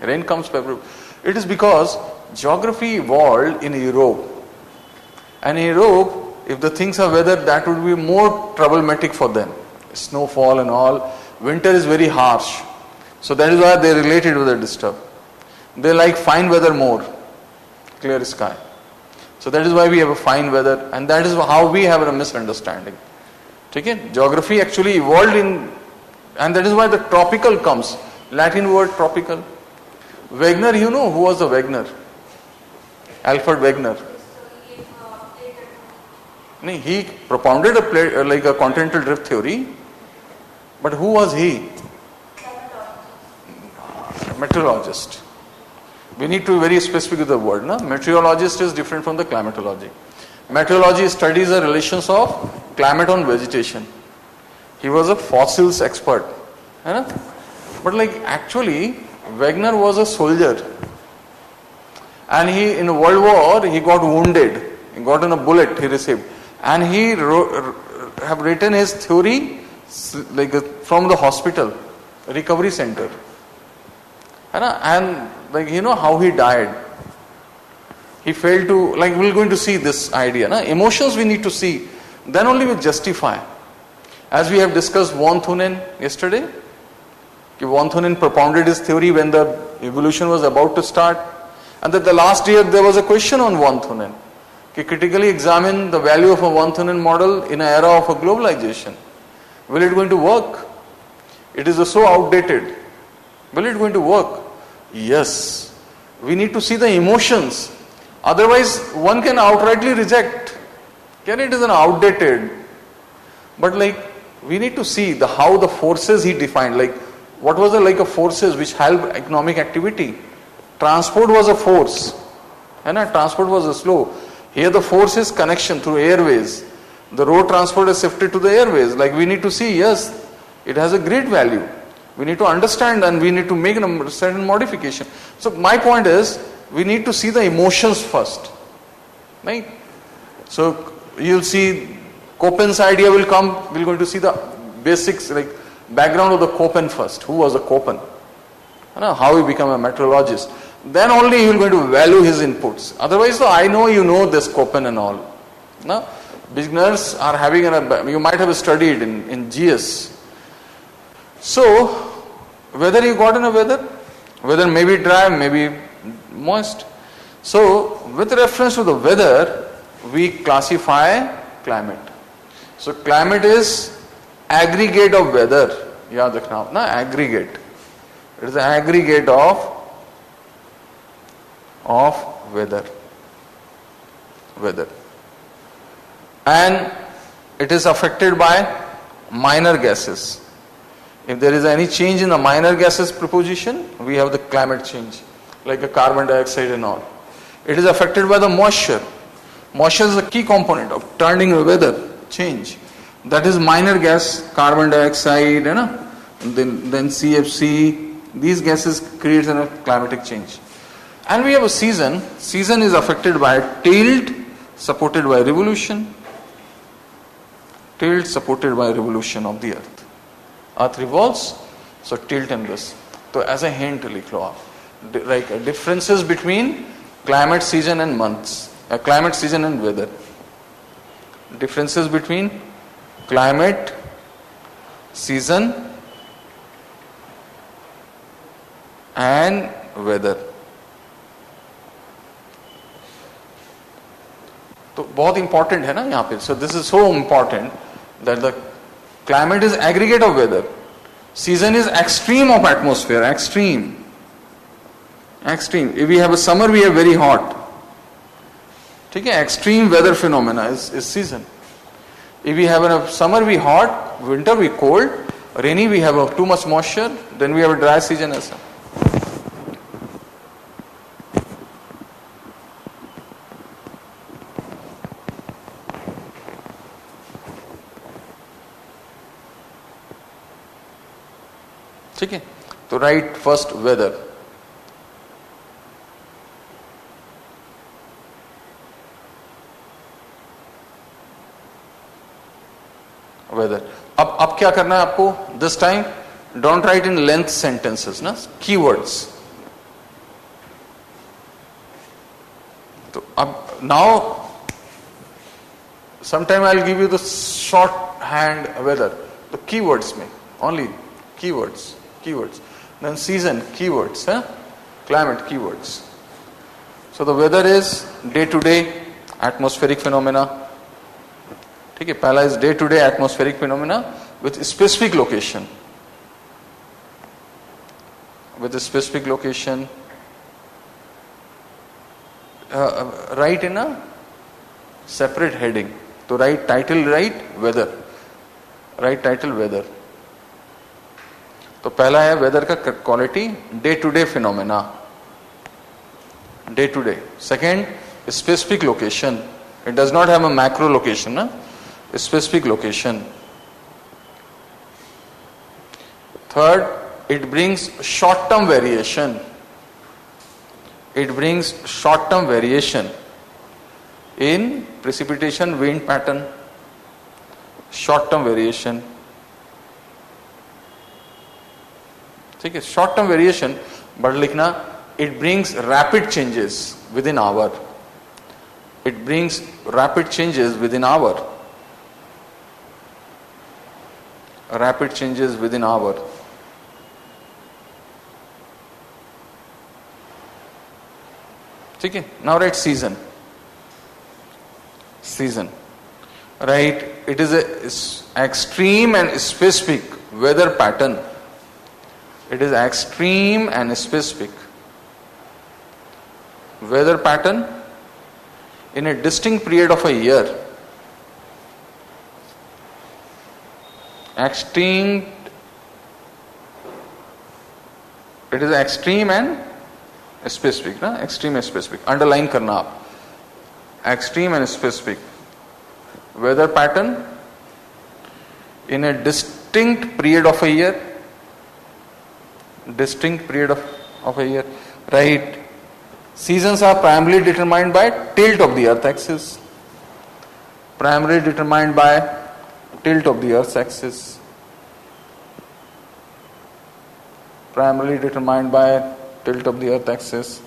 Speaker 1: Rain comes favorable. It is because geography evolved in Europe. And in Europe, if the things are weather, that would be more problematic for them. Snowfall and all. Winter is very harsh. So that is why they relate it with the disturb. They like fine weather more. Clear sky. So that is why we have a fine weather, and that is how we have a misunderstanding. Okay? Geography actually evolved in, and that is why the tropical comes. Latin word tropical. Wegener, you know who was the Wegener? Alfred Wegener. He propounded like a continental drift theory, but who was he? Meteorologist. We need to be very specific with the word. No? Meteorologist is different from the climatology. Meteorology studies the relations of climate on vegetation. He was a fossils expert. But like actually, Wegener was a soldier. And he, in World War, he got wounded. He got in a bullet he received. And he have written his theory like from the hospital, recovery center. And like how he died. He failed to, like we're going to see this idea. Emotions we need to see. Then only we justify. As we have discussed von Thunen yesterday. Von Thunen propounded his theory when the evolution was about to start. And that the last year there was a question on von Thunen. Critically examine the value of a von Thunen model in an era of a globalization. Will it going to work? It is so outdated. Will it going to work? Yes. We need to see the emotions. Otherwise, one can outrightly reject. It is an outdated. But like, we need to see how the forces he defined. Like, what was the forces which help economic activity? Transport was a force. Transport was a slow. Here the force is connection through airways. The road transport is shifted to the airways. Like we need to see, yes, it has a great value. We need to understand and we need to make a certain modification. So my point is, we need to see the emotions first. Right? So you'll see Köppen's idea will come, we're going to see the basics, like background of the Köppen first. Who was the Köppen? how he become a meteorologist. Then only he will going to value his inputs. Otherwise, so I know you know this Köppen and all. No? Beginners are having you might have studied in GS. So, whether you got in a weather may be dry, maybe moist. So, with reference to the weather, we classify climate. So, climate is aggregate of weather. याद रखना आप ना, aggregate. It is the aggregate of weather. And it is affected by minor gases. If there is any change in the minor gases proposition, we have the climate change, like a carbon dioxide and all. It is affected by the moisture. Moisture is a key component of turning the weather change. That is minor gas, carbon dioxide, then CFC. These gases create a climatic change. And we have a season. Season is affected by tilt, supported by revolution. Tilt supported by revolution of the earth. Earth revolves, so tilt and this. So as a hint, लिख लो आप. Like differences between climate, season and months. Climate, season and weather. Differences between climate, season and weather. तो बहुत important है ना यहाँ पे. So this is so important that the climate is aggregate of weather. Season is extreme of atmosphere. Extreme. If we have a summer, we have very hot. ठीक है? Extreme weather phenomena is season. If we have a summer, we hot. Winter, we cold. Rainy, we have too much moisture. Then we have a dry season as well. ठीक है, तो right first weather. अब क्या करना है आपको? This time don't write in length sentences ना, keywords. तो अब now sometime I will give you the shorthand weather. तो कीवर्ड्स में only keywords. Then season, keywords, climate, keywords. So the weather is day-to-day atmospheric phenomena. ठीक है, पहला is day-to-day atmospheric phenomena with specific location. Write in a separate heading. तो write title, weather. Write title, weather. तो पहला है weather का quality, day to day phenomena, day to day. Second specific location. It does not have a macro location ना, specific location. Third, it brings short term variation. In precipitation, wind pattern. Short term variation. ठीक है, short term variation. But लिखना, it brings rapid changes within hour. ठीक है, now right season. Right, it is a extreme and specific weather pattern. It is extreme and specific weather pattern in a distinct period of a year. It is extreme and specific, ना? Extreme and specific. Underline करना आप. Extreme and specific weather pattern in a distinct period of a year. Right. Seasons are primarily determined by tilt of the earth axis. primarily determined by tilt of the earth axis.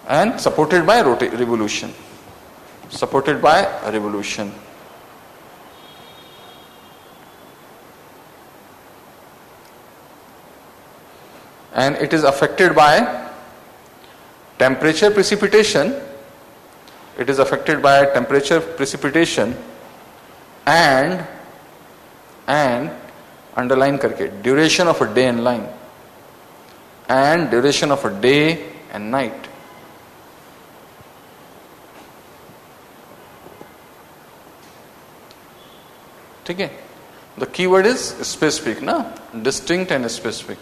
Speaker 1: And supported by revolution. Supported by a revolution. And it is affected by temperature precipitation. It is affected by temperature precipitation and underline करके duration of a day and line and duration of a day and night. ठीक है. The keyword is specific, ना, distinct and specific.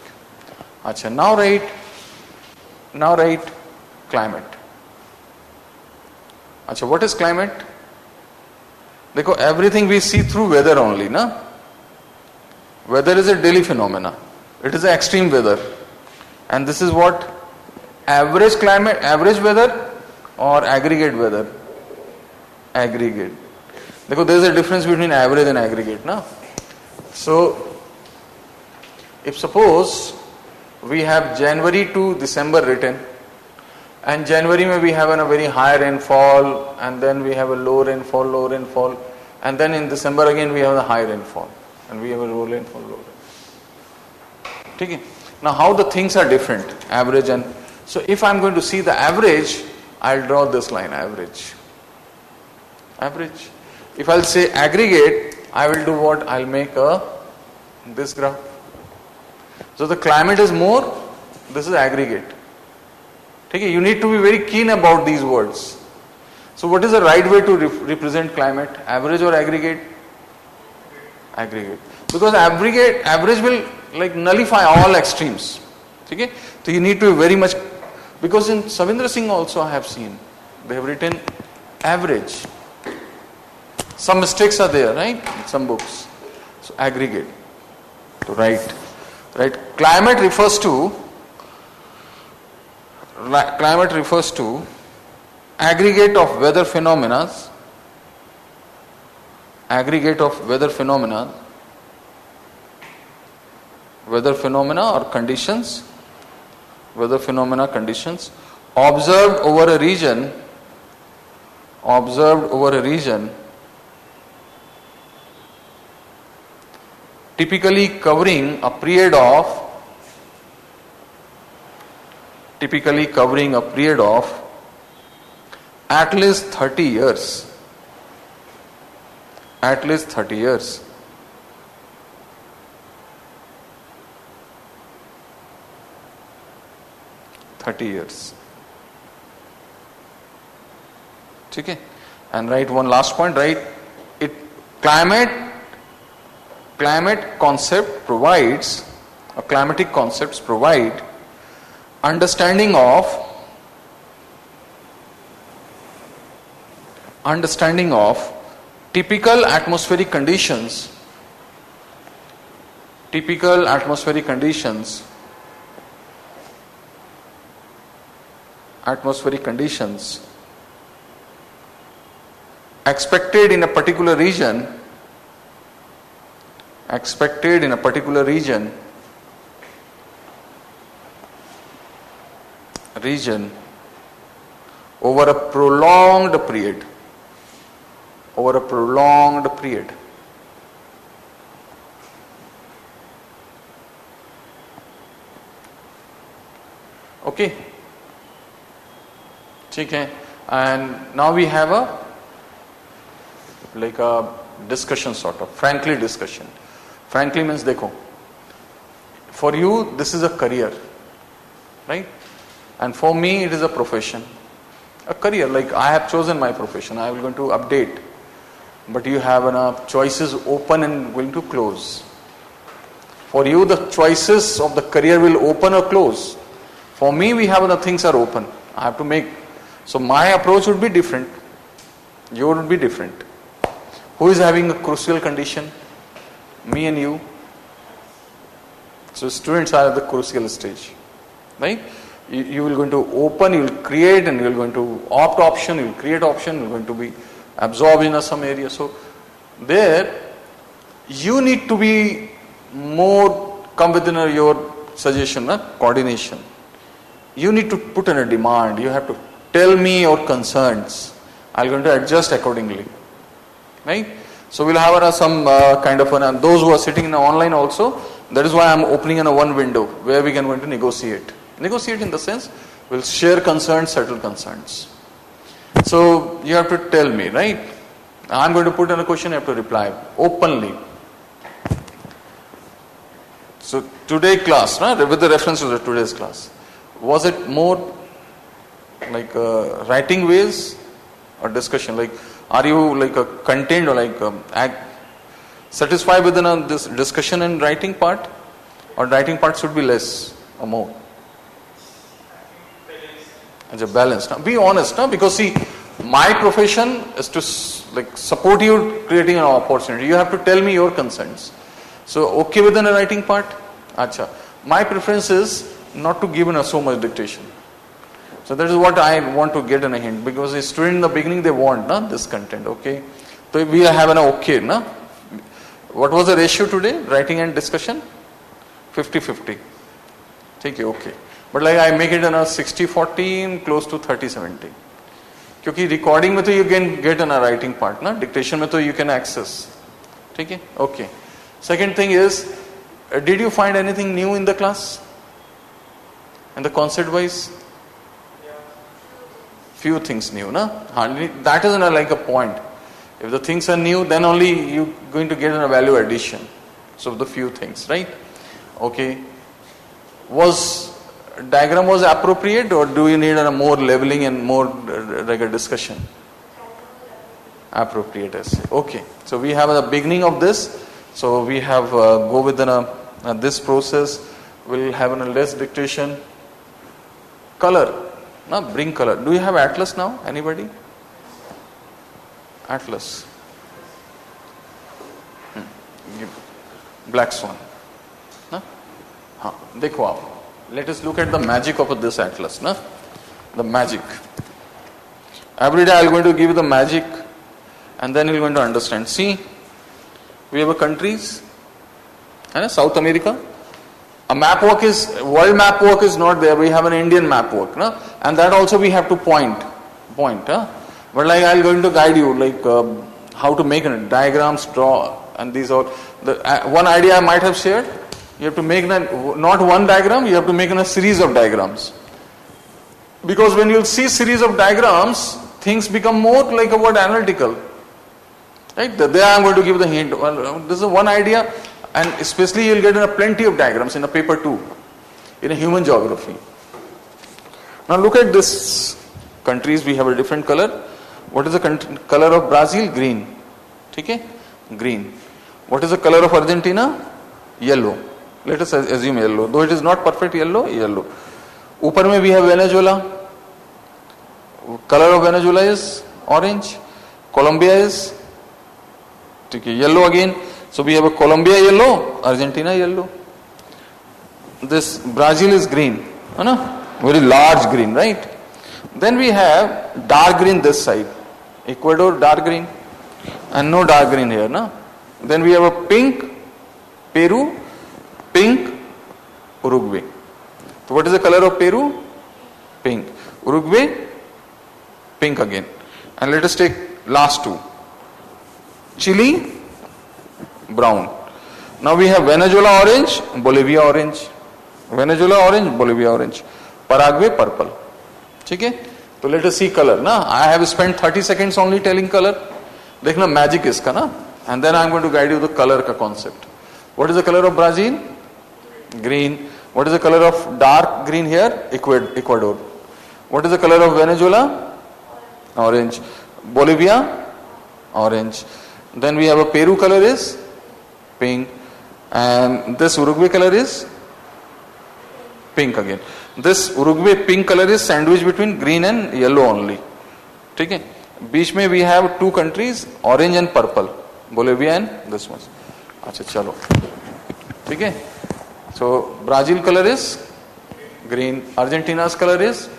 Speaker 1: अच्छा, now write climate. अच्छा, what is climate? देखो, everything we see through weather only, ना. Weather is a daily phenomena. It is an extreme weather, and this is what average climate, average weather, or aggregate weather. Aggregate. देखो, there is a difference between average and aggregate, ना. So, if suppose we have January to December written, and January may we have a very high rainfall, and then we have a low rainfall, and then in December again we have a high rainfall, and we have a low rainfall. Okay? Now how the things are different, average and, so if I am going to see the average, I will draw this line, average. If I will say aggregate, I will do what? I will make this graph. So the climate is more, this is aggregate. Okay, you need to be very keen about these words. So what is the right way to represent climate? Average or aggregate? Aggregate. Because average will like nullify all extremes. Okay? So you need to be very much, because in Savindra Singh also I have seen, they have written average. Some mistakes are there, right? In some books. So aggregate. To write. Right? Climate refers to aggregate of weather phenomena or conditions observed over a region typically covering a period of at least 30 years. At least 30 years. Okay? And write one last point, right? Climate concept provides, or climatic concepts provide understanding of typical atmospheric conditions expected in a particular region over a prolonged period. Okay. ठीक है. And now we have a discussion, sort of frankly discussion. Frankly means देखो, for you this is a career, right? And for me it is a profession, a career. Like I have chosen my profession, I am going to update, but you have choices open and going to close. For you the choices of the career will open or close. For me we have the things are open, I have to make. So my approach would be different, yours would be different. Who is having a crucial condition? Me and you. So students are at the crucial stage, right? You will going to open, you will create, and you are going to opt option, you will create option, you are going to be absorbed in some area. So there you need to be more, come within your suggestion, coordination. You need to put in a demand. You have to tell me your concerns. I'm going to adjust accordingly. Right? So we'll have some kind of and those who are sitting in online also, that is why I'm opening in a one window where we can going to negotiate. Negotiate in the sense, we'll share concerns, settle concerns. So you have to tell me, right? I'm going to put in a question, you have to reply openly. So today class, with the reference to the today's class, was it more like writing ways or discussion? Like, are you like a content or like satisfied with this discussion and writing part, or writing part should be less or more? It's a balance. Now, be honest, because see, my profession is to like support you creating an opportunity. You have to tell me your concerns. So, okay within a writing part? Acha. My preference is not to give in so much dictation. So that is what I want to get in a hint, because a student in the beginning they want this content, okay? So we have an okay, What was the ratio today? Writing and discussion? 50-50. Take it, okay. But like I make it in a 60-40, close to 30-70. Because recording mein to you can get in a writing part, dictation mein to you can access. Okay? Okay. Second thing is, did you find anything new in the class? And the concept wise? Few things new, That is like a point. If the things are new, then only you going to get a value addition. So the few things, right? Okay. Was diagram was appropriate, or do you need a more leveling and more regular discussion? Appropriate essay. Okay. So we have the beginning of this. So we have go within this process. We'll have a less dictation. Color. Bring color. Do you have atlas now? Anybody? Atlas. Black swan. देखो आप. Let us look at the magic of this atlas. The magic. Every day I am going to give you the magic, and then you are going to understand. See, we have a countries. South America. A map work world map work is not there. We have an Indian map work, and that also we have to point. But like I'm going to guide you, like how to make diagrams, draw, and these are the one idea I might have shared. You have to make not one diagram. You have to make a series of diagrams. Because when you see series of diagrams, things become more like a word analytical. Right? There I am going to give the hint. Well, this is one idea. And especially you will get plenty of diagrams in a paper 2, in a human geography. Now look at this countries, we have a different color. What is the color of Brazil? Green. Okay? Green. What is the color of Argentina? Yellow. Let us assume yellow. Though it is not perfect yellow, yellow. Upar mein we have Venezuela. Color of Venezuela is orange. Colombia is yellow again. So we have a Colombia yellow, Argentina yellow. This Brazil is green, very large green, right? Then we have dark green this side, Ecuador dark green, and no dark green here, Then we have a pink, Peru, pink, Uruguay. So what is the color of Peru? Pink. Uruguay, pink again. And let us take last two. Chile, brown. Now we have Venezuela orange, Bolivia orange. Venezuela orange, Bolivia orange. Paraguay purple. Okay? So let us see color. I have spent 30 seconds only telling color. Dekhna magic iska na. And then I am going to guide you the color ka concept. What is the color of Brazil? Green. What is the color of dark green here? Ecuador. What is the color of Venezuela? Orange. Bolivia? Orange. Then we have a Peru color is pink, and this Uruguay color is pink again. This Uruguay pink color is sandwich between green and yellow only. Okay? Beach mein we have two countries, orange and purple, Bolivia and this one. Acha chalo. Okay? So Brazil color is green, Argentina's color is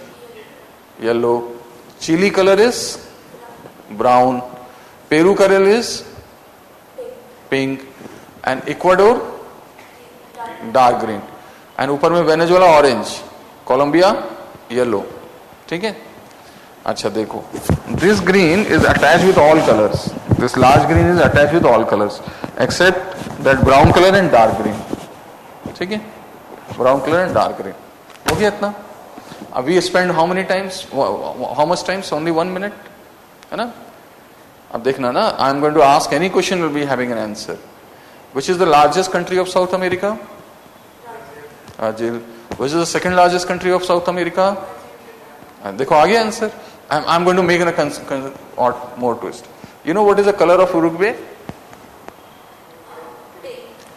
Speaker 1: yellow, Chile color is brown, Peru color is pink, and Ecuador dark green, and ऊपर में Venezuela orange, Colombia yellow. ठीक है. अच्छा देखो, this green is attach with all colours, this large green is attach with all colours except that brown colour and dark green. ठीक है, brown colour and dark green. हो गया इतना. We spend how many times, how much times, only 1 minute, है ना. अब देखना ना, I am going to ask any question, will be having an answer. Which is the largest country of South America? Brazil. Which is the second largest country of South America? देखो आ गया answer. I am going to make an more twist. You know what is the colour of Uruguay?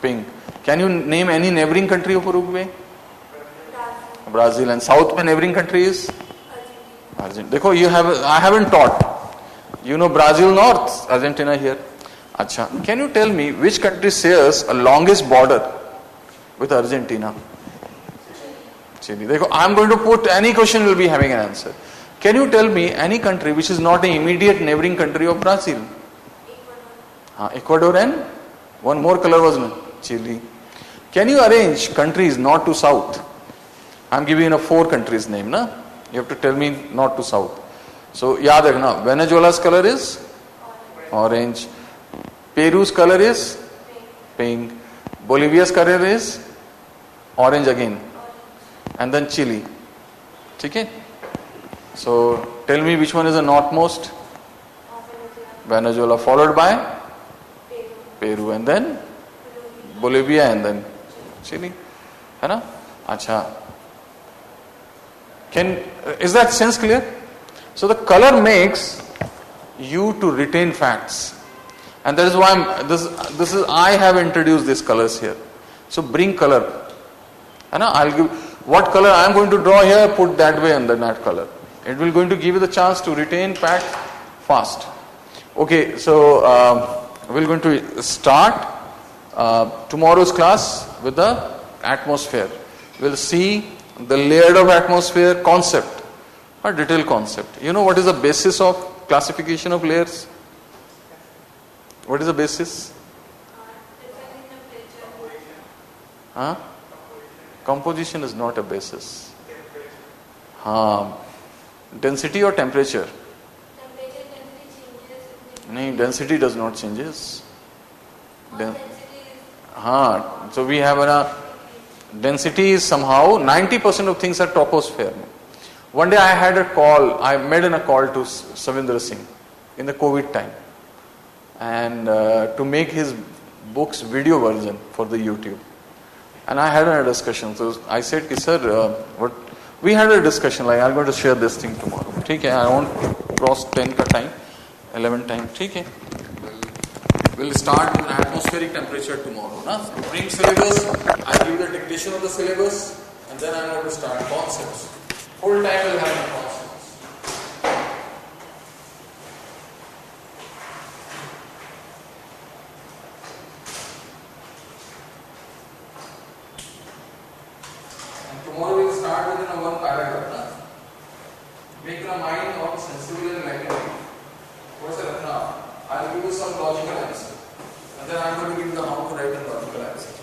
Speaker 1: Pink. Can you name any neighbouring country of Uruguay? Brazil. And south में neighboring country is Argentina. देखो, I haven't taught. You know Brazil north, Argentina here. अच्छा, can you tell me which country shares a longest border with Argentina? Chile. देखो, I am going to put any question, will be having an answer. Can you tell me any country which is not an immediate neighboring country of Brazil? Ecuador, and one more color was Chile. Can you arrange countries north to south? I am giving you 4 countries name, na? You have to tell me north to south. So yaad rakhna, Venezuela's color is orange, Peru's color is pink, Bolivia's color is orange again, and then Chile. Okay? So tell me which one is the northmost? Venezuela, followed by Peru, and then Bolivia, and then Chile. है ना? अच्छा. Is that sense clear? So the color makes you to retain facts, and that is why I have introduced these colors here. So bring color, and I'll give what color I am going to draw here. Put that way under that color. It will going to give you the chance to retain facts fast. Okay, so we're going to start tomorrow's class with the atmosphere. We'll see the layered of atmosphere concept, a detailed concept. You know what is the basis of classification of layers? What is the basis? Composition is not a basis. Density or temperature? No, density does not changes. So we have a density is somehow 90% of things are troposphere. One day I had a call, I made a call to Savindra Singh in the COVID time, and to make his books video version for the YouTube. And I had a discussion. So I said, sir, we had a discussion like, I'm going to share this thing tomorrow. Okay, I won't cross 10 ka time, 11 time. Okay. We'll start with atmospheric temperature tomorrow. Bring syllabus, I'll give the dictation of the syllabus, and then I'm going to start concepts. Full time we'll have the concepts. And tomorrow we'll start within one paragraph. Make your mind all sensible and enlightened. What's the I'll give you some logical answer, and then I'm going to give you how to write a logical answer.